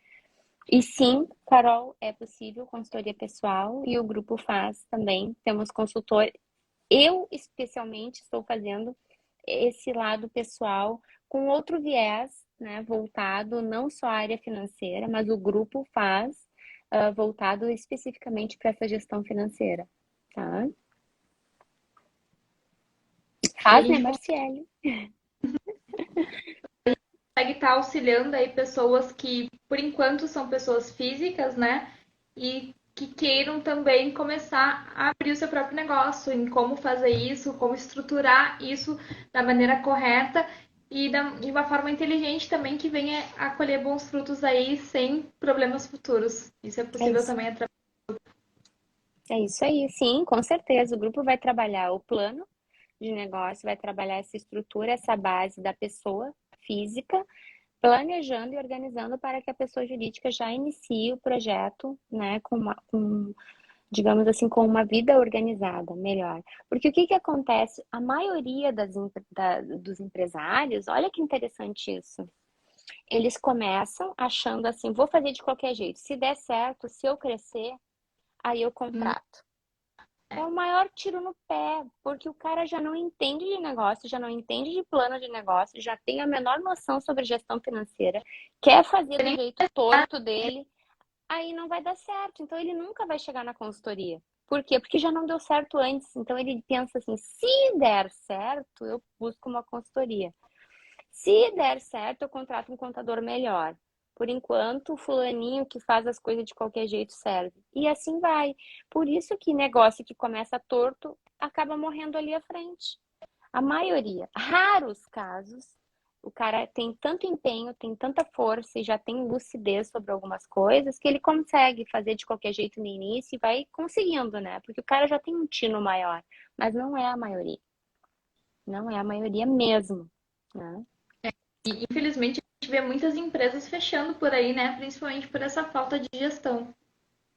A: E sim, Carol, é possível consultoria pessoal e o grupo faz também. Temos consultor. Eu especialmente estou fazendo esse lado pessoal com outro viés, né? Voltado não só à área financeira, mas o grupo faz voltado especificamente para essa gestão financeira, tá?
B: E a
A: Faz, né,
B: gente
A: Marciele?
B: consegue estar auxiliando aí pessoas que, por enquanto, são pessoas físicas, né? E que queiram também começar a abrir o seu próprio negócio, em como fazer isso, como estruturar isso da maneira correta e de uma forma inteligente também que venha a colher bons frutos aí sem problemas futuros. Isso é
A: É
B: possível
A: isso.
B: também através.
A: É isso aí, sim, com certeza. O grupo vai trabalhar o plano de negócio, vai trabalhar essa estrutura, essa base da pessoa física, planejando e organizando para que a pessoa jurídica já inicie o projeto, né, digamos assim, com uma vida organizada, melhor. Porque o que que acontece? A maioria dos empresários, olha que interessante isso. Eles começam achando assim, vou fazer de qualquer jeito. Se der certo, se eu crescer, aí eu contrato. É o maior tiro no pé, porque o cara já não entende de negócio, já não entende de plano de negócio, já tem a menor noção sobre gestão financeira, quer fazer do jeito torto dele, aí não vai dar certo. Então ele nunca vai chegar na consultoria. Por quê? Porque já não deu certo antes. Então ele pensa assim: se der certo, eu busco uma consultoria. Se der certo, eu contrato um contador melhor. Por enquanto, o fulaninho que faz as coisas de qualquer jeito serve. E assim vai. Por isso que negócio que começa torto acaba morrendo ali à frente. A maioria, raros casos, o cara tem tanto empenho, tem tanta força e já tem lucidez sobre algumas coisas que ele consegue fazer de qualquer jeito no início e vai conseguindo, né? Porque o cara já tem um tino maior. Mas não é a maioria. Não é a maioria mesmo, né?
B: E, infelizmente, a gente vê muitas empresas fechando por aí, né? Principalmente por essa falta de gestão.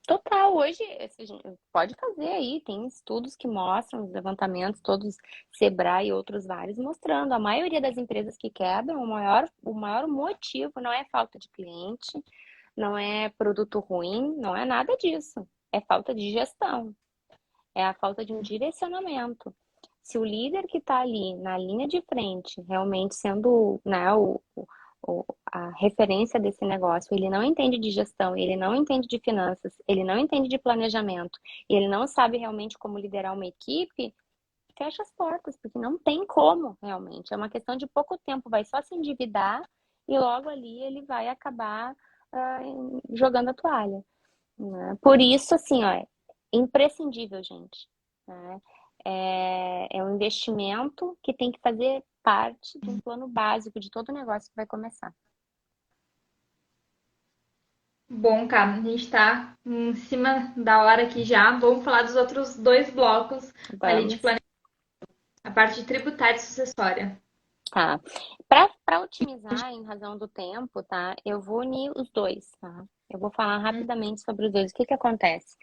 A: Total, hoje pode fazer aí, tem estudos que mostram, os levantamentos, todos, Sebrae e outros vários, mostrando a maioria das empresas que quebram, o maior motivo não é falta de cliente, não é produto ruim, não é nada disso. É falta de gestão, é a falta de um direcionamento. Se o líder que está ali na linha de frente, realmente sendo, né, a referência desse negócio, ele não entende de gestão, ele não entende de finanças, ele não entende de planejamento, e ele não sabe realmente como liderar uma equipe, fecha as portas, porque não tem como realmente. É uma questão de pouco tempo, vai só se endividar e logo ali ele vai acabar ah, jogando a toalha, né? Por isso, assim, ó, é imprescindível, gente, né? é um investimento que tem que fazer parte de um plano básico de todo negócio que vai começar.
B: Bom, cara, a gente tá em cima da hora aqui já. Vamos falar dos outros dois blocos ali de
A: Vamos.
B: planejamento, a parte de tributária e sucessória.
A: Tá. Para otimizar em razão do tempo, tá? Eu vou unir os dois, tá? Eu vou falar rapidamente sobre os dois. O que que acontece?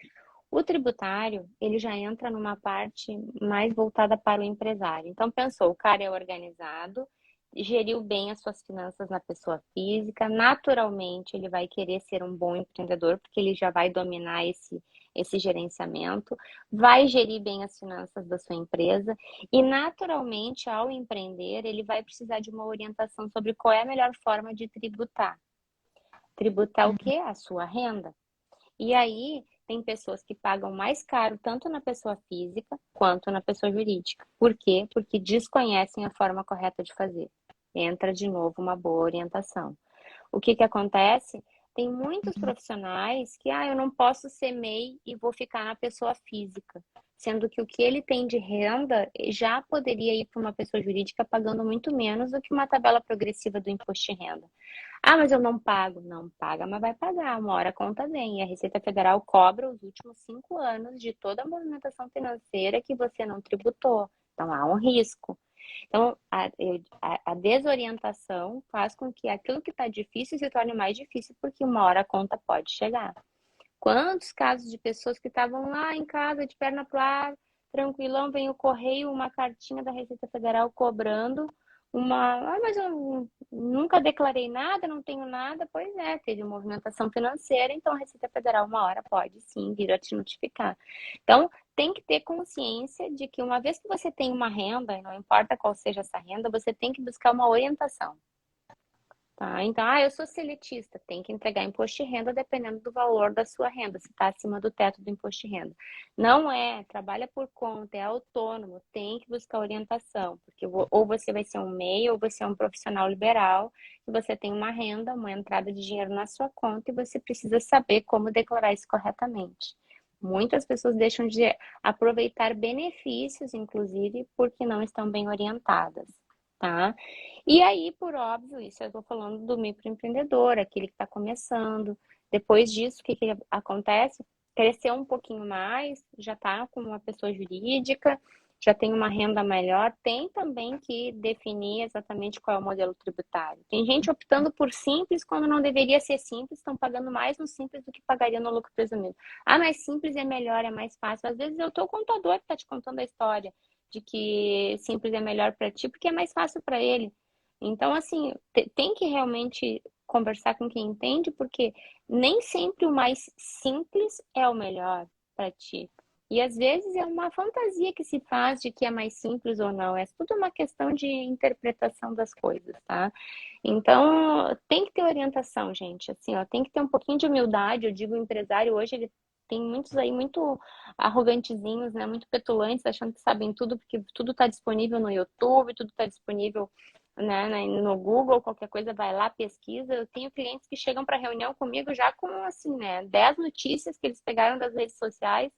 A: O tributário, ele já entra numa parte mais voltada para o empresário. Então, pensou, o cara é organizado, geriu bem as suas finanças na pessoa física, naturalmente ele vai querer ser um bom empreendedor, porque ele já vai dominar esse gerenciamento, vai gerir bem as finanças da sua empresa e, naturalmente, ao empreender, ele vai precisar de uma orientação sobre qual é a melhor forma de tributar. Tributar o quê? A sua renda. E aí, tem pessoas que pagam mais caro tanto na pessoa física quanto na pessoa jurídica. Por quê? Porque desconhecem a forma correta de fazer. Entra de novo uma boa orientação. O que que acontece? Tem muitos profissionais que, eu não posso ser MEI e vou ficar na pessoa física, sendo que o que ele tem de renda já poderia ir para uma pessoa jurídica pagando muito menos do que uma tabela progressiva do imposto de renda. Ah, mas eu não pago. Não paga, mas vai pagar. Uma hora a conta vem. E a Receita Federal cobra os últimos 5 anos de toda a movimentação financeira que você não tributou. Então há um risco. Então, a desorientação faz com que aquilo que está difícil se torne mais difícil, porque uma hora a conta pode chegar. Quantos casos de pessoas que estavam lá em casa, de perna pro ar, tranquilão, vem o correio, uma cartinha da Receita Federal cobrando mas eu nunca declarei nada, não tenho nada. Pois é, teve movimentação financeira, então a Receita Federal uma hora pode sim vir a te notificar. Então, tem que ter consciência de que uma vez que você tem uma renda, e não importa qual seja essa renda, você tem que buscar uma orientação. Tá? Então, eu sou seletista, tem que entregar imposto de renda dependendo do valor da sua renda, se está acima do teto do imposto de renda. Não trabalha por conta, é autônomo, tem que buscar orientação, porque ou você vai ser um MEI ou você é um profissional liberal, e você tem uma renda, uma entrada de dinheiro na sua conta e você precisa saber como declarar isso corretamente. Muitas pessoas deixam de aproveitar benefícios, inclusive, porque não estão bem orientadas, tá? E aí, por óbvio, isso eu estou falando do microempreendedor, aquele que está começando. Depois disso, o que que acontece? Cresceu um pouquinho mais, já está com uma pessoa jurídica, já tem uma renda melhor, tem também que definir exatamente qual é o modelo tributário. Tem gente optando por simples quando não deveria ser simples, estão pagando mais no simples do que pagaria no lucro presumido. Ah, mas simples é melhor, é mais fácil. Às vezes é o teu contador que está te contando a história de que simples é melhor para ti, porque é mais fácil para ele. Então, assim, tem que realmente conversar com quem entende, porque nem sempre o mais simples é o melhor para ti. E às vezes é uma fantasia que se faz de que é mais simples ou não. É tudo uma questão de interpretação das coisas, tá? Então, tem que ter orientação, gente. Assim, ó, tem que ter um pouquinho de humildade. Eu digo, o empresário hoje, ele tem muitos aí muito arrogantezinhos, né? Muito petulantes, achando que sabem tudo, porque tudo está disponível no YouTube, tudo está disponível, né, no Google, qualquer coisa vai lá, pesquisa. Eu tenho clientes que chegam para reunião comigo já com, assim, né, 10 notícias que eles pegaram das redes sociais,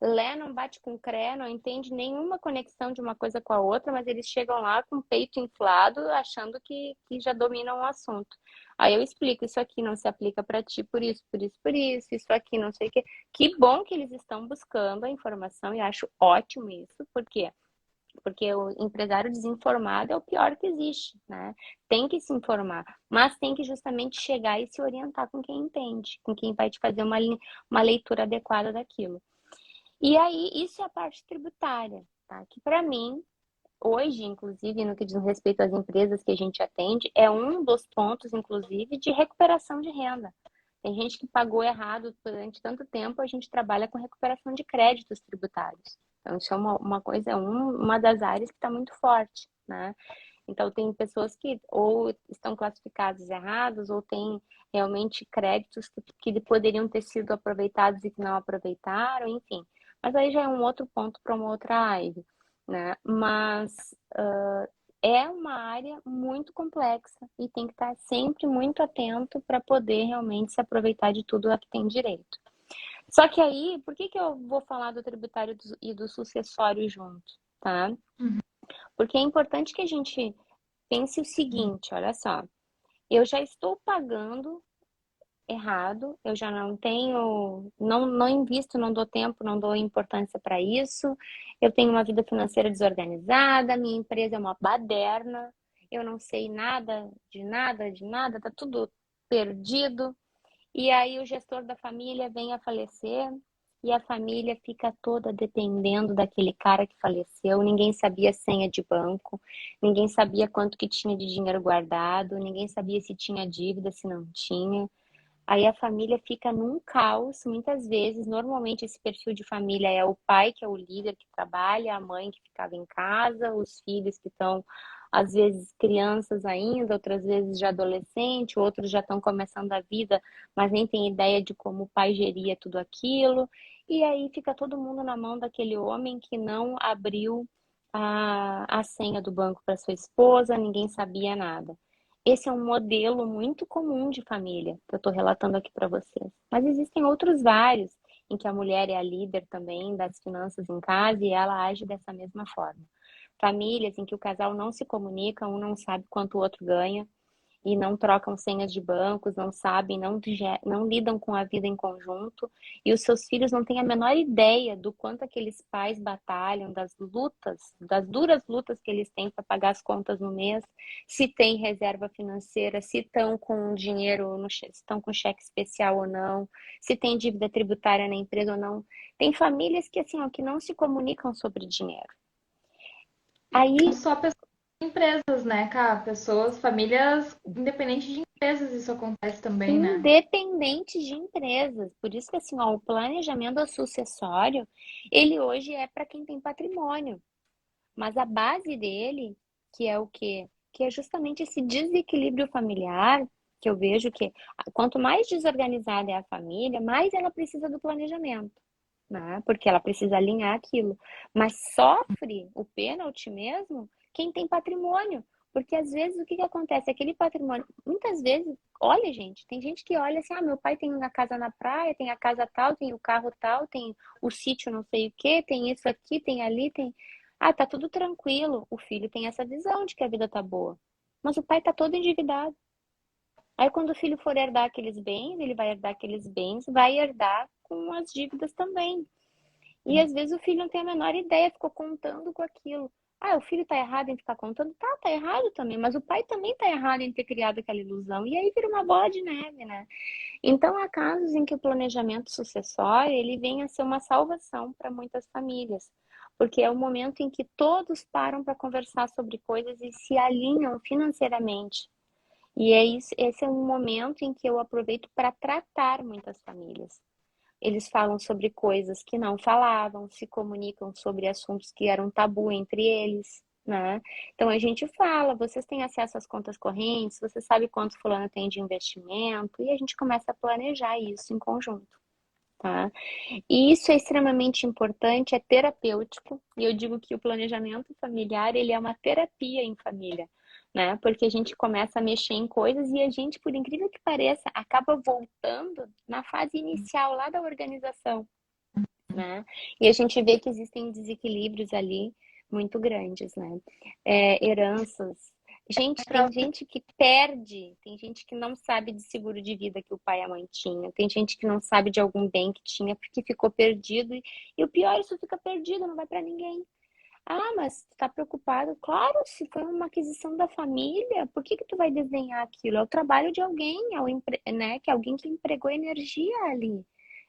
A: lê, não bate com cré, não entende nenhuma conexão de uma coisa com a outra, mas eles chegam lá com o peito inflado, achando que já dominam o assunto. Aí eu explico, isso aqui não se aplica para ti por isso, por isso, por isso aqui não sei o quê. Que bom que eles estão buscando a informação e acho ótimo isso, porque o empresário desinformado é o pior que existe, né? Tem que se informar, mas tem que justamente chegar e se orientar com quem entende, com quem vai te fazer uma leitura adequada daquilo. E aí, isso é a parte tributária, tá? Que para mim, hoje, inclusive, no que diz respeito às empresas que a gente atende, é um dos pontos, inclusive, de recuperação de renda. Tem gente que pagou errado durante tanto tempo, a gente trabalha com recuperação de créditos tributários. Então, isso é uma coisa, uma das áreas que está muito forte, né? Então, tem pessoas que ou estão classificados errados, ou têm realmente créditos que poderiam ter sido aproveitados e que não aproveitaram, enfim. Mas aí já é um outro ponto para uma outra live, né? Mas é uma área muito complexa e tem que estar sempre muito atento para poder realmente se aproveitar de tudo a que tem direito. Só que aí, por que que eu vou falar do tributário e do sucessório junto, tá?
B: Uhum.
A: Porque é importante que a gente pense o seguinte, olha só, eu já estou pagando errado, eu já não tenho, não invisto, não dou tempo, não dou importância para isso, eu tenho uma vida financeira desorganizada, minha empresa é uma baderna, eu não sei nada, de nada, tá tudo perdido. E aí o gestor da família vem a falecer e a família fica toda dependendo daquele cara que faleceu. Ninguém sabia a senha de banco, ninguém sabia quanto que tinha de dinheiro guardado, ninguém sabia se tinha dívida, se não tinha. Aí a família fica num caos, muitas vezes. Normalmente esse perfil de família é o pai, que é o líder que trabalha, a mãe que ficava em casa, os filhos que estão, às vezes, crianças ainda, outras vezes já adolescente, outros já estão começando a vida, mas nem tem ideia de como o pai geria tudo aquilo. E aí fica todo mundo na mão daquele homem que não abriu a senha do banco para sua esposa, ninguém sabia nada. Esse é um modelo muito comum de família que eu estou relatando aqui para vocês. Mas existem outros vários em que a mulher é a líder também das finanças em casa e ela age dessa mesma forma. Famílias em que o casal não se comunica, um não sabe quanto o outro ganha, e não trocam senhas de bancos, não sabem, não lidam com a vida em conjunto, e os seus filhos não têm a menor ideia do quanto aqueles pais batalham, das lutas, das duras lutas que eles têm para pagar as contas no mês, se tem reserva financeira, se estão com dinheiro, se estão com cheque especial ou não, se tem dívida tributária na empresa ou não. Tem famílias que assim, ó, que não se comunicam sobre dinheiro.
B: Não
A: Aí
B: só pessoas de empresas, né, cara? Pessoas, famílias, independente de empresas, isso acontece também, né?
A: independentes de empresas. Por isso que assim, ó, o planejamento sucessório, ele hoje é para quem tem patrimônio, mas a base dele, que é o quê? Que é justamente esse desequilíbrio familiar, que eu vejo que quanto mais desorganizada é a família, mais ela precisa do planejamento, né? Porque ela precisa alinhar aquilo. Mas sofre o pênalti mesmo quem tem patrimônio. Porque às vezes o que que acontece? Aquele patrimônio, muitas vezes, olha, gente, tem gente que olha assim, ah, meu pai tem uma casa na praia, tem a casa tal, tem o carro tal, tem o sítio não sei o quê, tem isso aqui, tem ali, tem. Ah, tá tudo tranquilo. O filho tem essa visão de que a vida tá boa. Mas o pai tá todo endividado. Aí quando o filho for herdar aqueles bens, ele vai herdar aqueles bens, vai herdar com as dívidas também. E às vezes o filho não tem a menor ideia, ficou contando com aquilo. Ah, o filho tá errado em ficar contando? Tá errado também, mas o pai também tá errado em ter criado aquela ilusão. E aí vira uma bola de neve, né? Então há casos em que o planejamento sucessório, ele vem a ser uma salvação para muitas famílias, porque é o momento em que todos param para conversar sobre coisas e se alinham financeiramente. E é isso, esse é um momento em que eu aproveito para tratar muitas famílias. Eles falam sobre coisas que não falavam, se comunicam sobre assuntos que eram tabu entre eles, né? Então a gente fala, vocês têm acesso às contas correntes, você sabe quanto fulano tem de investimento, e a gente começa a planejar isso em conjunto, tá? E isso é extremamente importante, é terapêutico, e eu digo que o planejamento familiar, ele é uma terapia em família, né? Porque a gente começa a mexer em coisas e a gente, por incrível que pareça, acaba voltando na fase inicial lá da organização, né? E a gente vê que existem desequilíbrios ali muito grandes, né? Heranças. Gente, tem gente que perde, tem gente que não sabe de seguro de vida que o pai e a mãe tinham, tem gente que não sabe de algum bem que tinha porque ficou perdido, e o pior, isso fica perdido, não vai para ninguém. Ah, mas tu tá preocupado? Claro, se foi uma aquisição da família, por que que tu vai desenhar aquilo? É o trabalho de alguém, né? Que é alguém que empregou energia ali.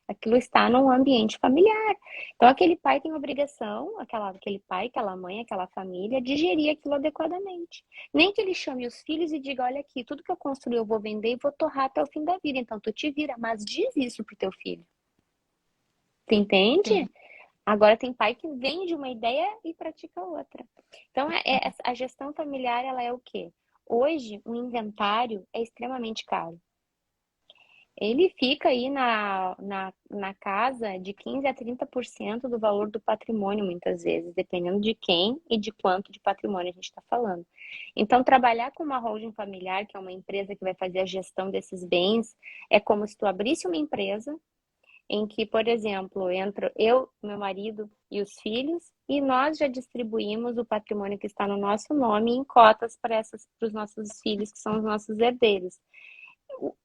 A: Aquilo está num ambiente familiar. Então, aquele pai tem obrigação, aquele pai, aquela mãe, aquela família, de gerir aquilo adequadamente. Nem que ele chame os filhos e diga: olha aqui, tudo que eu construí eu vou vender e vou torrar até o fim da vida. Então, tu te vira, mas diz isso pro teu filho. Tu
B: Sim.
A: entende? Agora tem pai que vende uma ideia e pratica outra. Então, a gestão familiar, ela é o quê? Hoje, o inventário é extremamente caro. Ele fica aí na casa de 15 a 30% do valor do patrimônio, muitas vezes, dependendo de quem e de quanto de patrimônio a gente está falando. Então, trabalhar com uma holding familiar, que é uma empresa que vai fazer a gestão desses bens, é como se tu abrisse uma empresa em que, por exemplo, entro eu, meu marido e os filhos, e nós já distribuímos o patrimônio que está no nosso nome em cotas para os nossos filhos, que são os nossos herdeiros.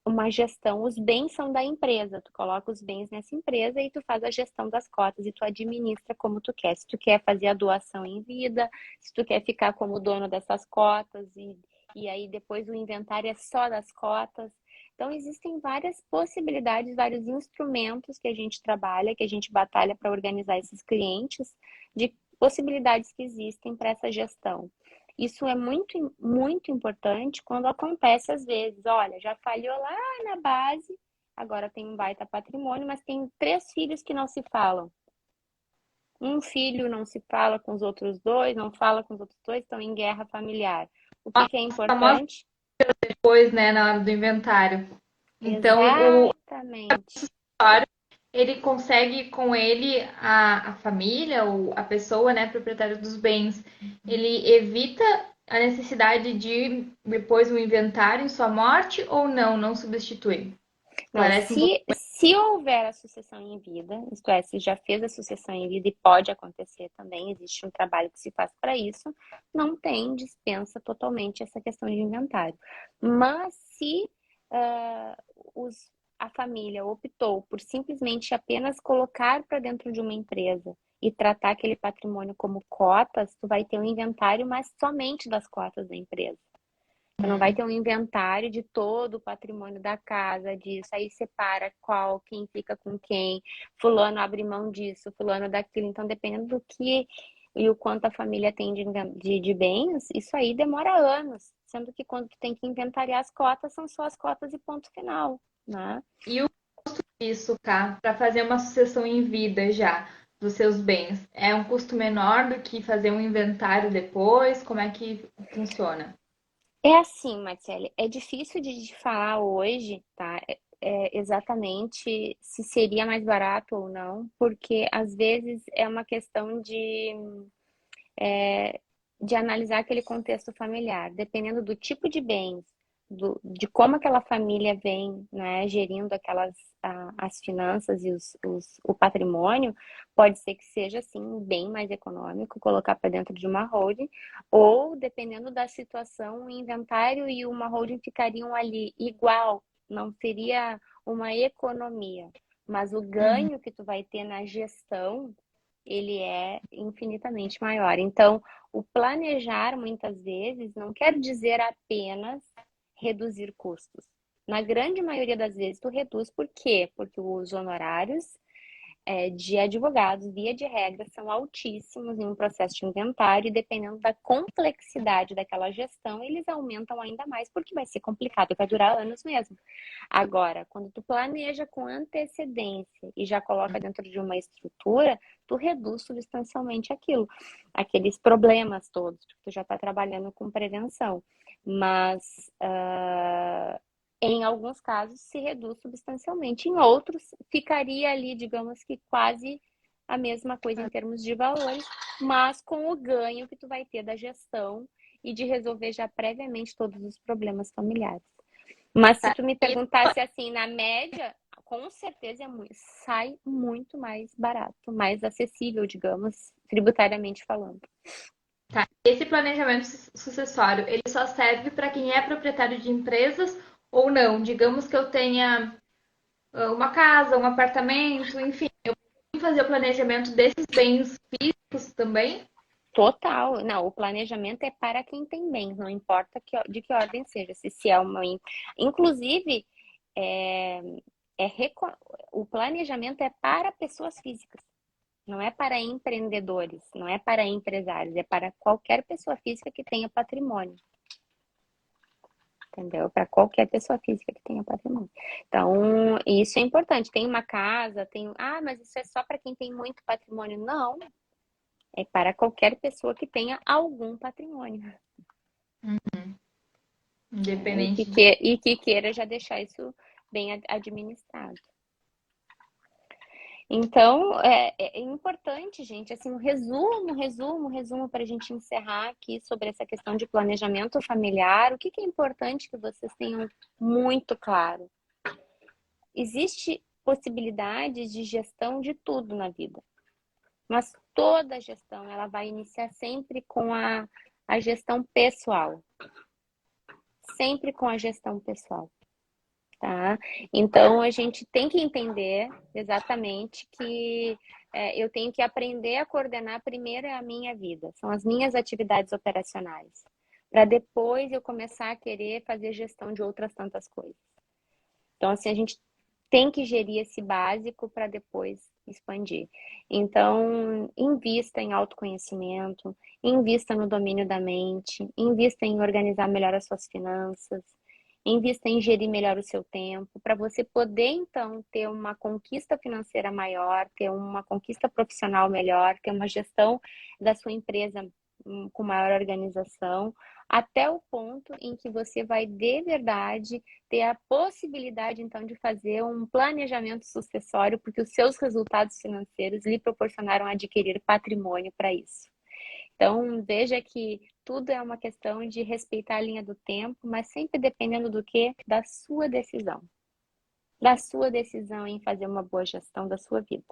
A: Uma gestão, os bens são da empresa, tu coloca os bens nessa empresa e tu faz a gestão das cotas e tu administra como tu quer. Se tu quer fazer a doação em vida, se tu quer ficar como dono dessas cotas e aí depois o inventário é só das cotas. Então existem várias possibilidades, vários instrumentos que a gente trabalha, que a gente batalha para organizar esses clientes, de possibilidades que existem para essa gestão. Isso é muito, muito importante quando acontece às vezes. Olha, já falhou lá na base, agora tem um baita patrimônio, mas tem 3 filhos que não se falam. Um filho não se fala com os outros dois, não fala com os outros dois, estão em guerra familiar. O que é
B: A famosa
A: importante?
B: depois, né, na hora do inventário. Então, o
A: Exatamente.
B: usuário, ele consegue com ele a família ou a pessoa, né, proprietária dos bens, ele evita a necessidade de depois um inventário em sua morte ou não substitui?
A: Não,
B: Parece um pouco.
A: se houver a sucessão em vida, isto é, se já fez a sucessão em vida e pode acontecer também, existe um trabalho que se faz para isso, não tem, dispensa totalmente essa questão de inventário. Mas se ah, a família optou por simplesmente apenas colocar para dentro de uma empresa e tratar aquele patrimônio como cotas, tu vai ter um inventário, mas somente das cotas da empresa. Você não vai ter um inventário de todo o patrimônio da casa, disso. Aí separa quem fica com quem. Fulano abre mão disso, fulano daquilo. Então, dependendo do que e o quanto a família tem de bens, isso aí demora anos. Sendo que quando tu tem que inventariar as cotas, são só as cotas e ponto final, né?
B: E o isso, tá? Para fazer uma sucessão em vida já dos seus bens, é um custo menor do que fazer um inventário depois? Como é que funciona?
A: É assim, Marcele, é difícil de falar hoje, tá? Exatamente se seria mais barato ou não, porque às vezes é uma questão de analisar aquele contexto familiar, dependendo do tipo de bens, de como aquela família vem, né, gerindo as finanças e o patrimônio, pode ser que seja, assim, bem mais econômico colocar para dentro de uma holding, ou, dependendo da situação, o inventário e uma holding ficariam ali igual, não seria uma economia, mas o
B: Uhum.
A: ganho que tu vai ter na gestão, ele é infinitamente maior. Então, o planejar, muitas vezes, não quer dizer apenas reduzir custos. Na grande maioria das vezes, tu reduz por quê? Porque os honorários de advogados, via de regra, são altíssimos em um processo de inventário e dependendo da complexidade daquela gestão, eles aumentam ainda mais porque vai ser complicado e vai durar anos mesmo. Agora, quando tu planeja com antecedência e já coloca dentro de uma estrutura, tu reduz substancialmente aqueles problemas todos, porque tu já está trabalhando com prevenção. Mas em alguns casos se reduz substancialmente, em outros ficaria ali, digamos que quase a mesma coisa em termos de valores, mas com o ganho que tu vai ter da gestão e de resolver já previamente todos os problemas familiares. Mas se
B: Tá.
A: tu me
B: E,
A: perguntasse assim, na média, com certeza sai muito mais barato, mais acessível, digamos, tributariamente falando.
B: tá. Esse planejamento sucessório, ele só serve para quem é proprietário de empresas ou não? Digamos que eu tenha uma casa, um apartamento, enfim, eu posso fazer o planejamento desses bens físicos também?
A: Total. Não, o planejamento é para quem tem bens, não importa de que ordem seja. Se é uma. Inclusive, é, o planejamento é para pessoas físicas, não é para empreendedores, não é para empresários, é para qualquer pessoa física que tenha patrimônio. Entendeu? Para qualquer pessoa física que tenha patrimônio. Então, isso é importante. Tem uma casa, mas isso é só para quem tem muito patrimônio. Não, é para qualquer pessoa que tenha algum patrimônio, né? E
B: Independente de.
A: e que queira já deixar isso bem administrado. Então, é importante, gente, assim, um resumo para a gente encerrar aqui sobre essa questão de planejamento familiar. O que é importante que vocês tenham muito claro? Existe possibilidades de gestão de tudo na vida. Mas toda a gestão, ela vai iniciar sempre com a gestão pessoal. Sempre com a gestão pessoal, tá? Então, a gente tem que entender exatamente que eu tenho que aprender a coordenar primeiro a minha vida. São as minhas atividades operacionais. Para depois eu começar a querer fazer gestão de outras tantas coisas. Então, assim, a gente tem que gerir esse básico para depois expandir. Então, invista em autoconhecimento, invista no domínio da mente, invista em organizar melhor as suas finanças, invista em gerir melhor o seu tempo, para você poder, então, ter uma conquista financeira maior, ter uma conquista profissional melhor, ter uma gestão da sua empresa com maior organização, até o ponto em que você vai de verdade ter a possibilidade, então, de fazer um planejamento sucessório, porque os seus resultados financeiros lhe proporcionaram adquirir patrimônio para isso. Então, veja que tudo é uma questão de respeitar a linha do tempo, mas sempre dependendo do quê? Da sua decisão. Da sua decisão em fazer uma boa gestão da sua vida.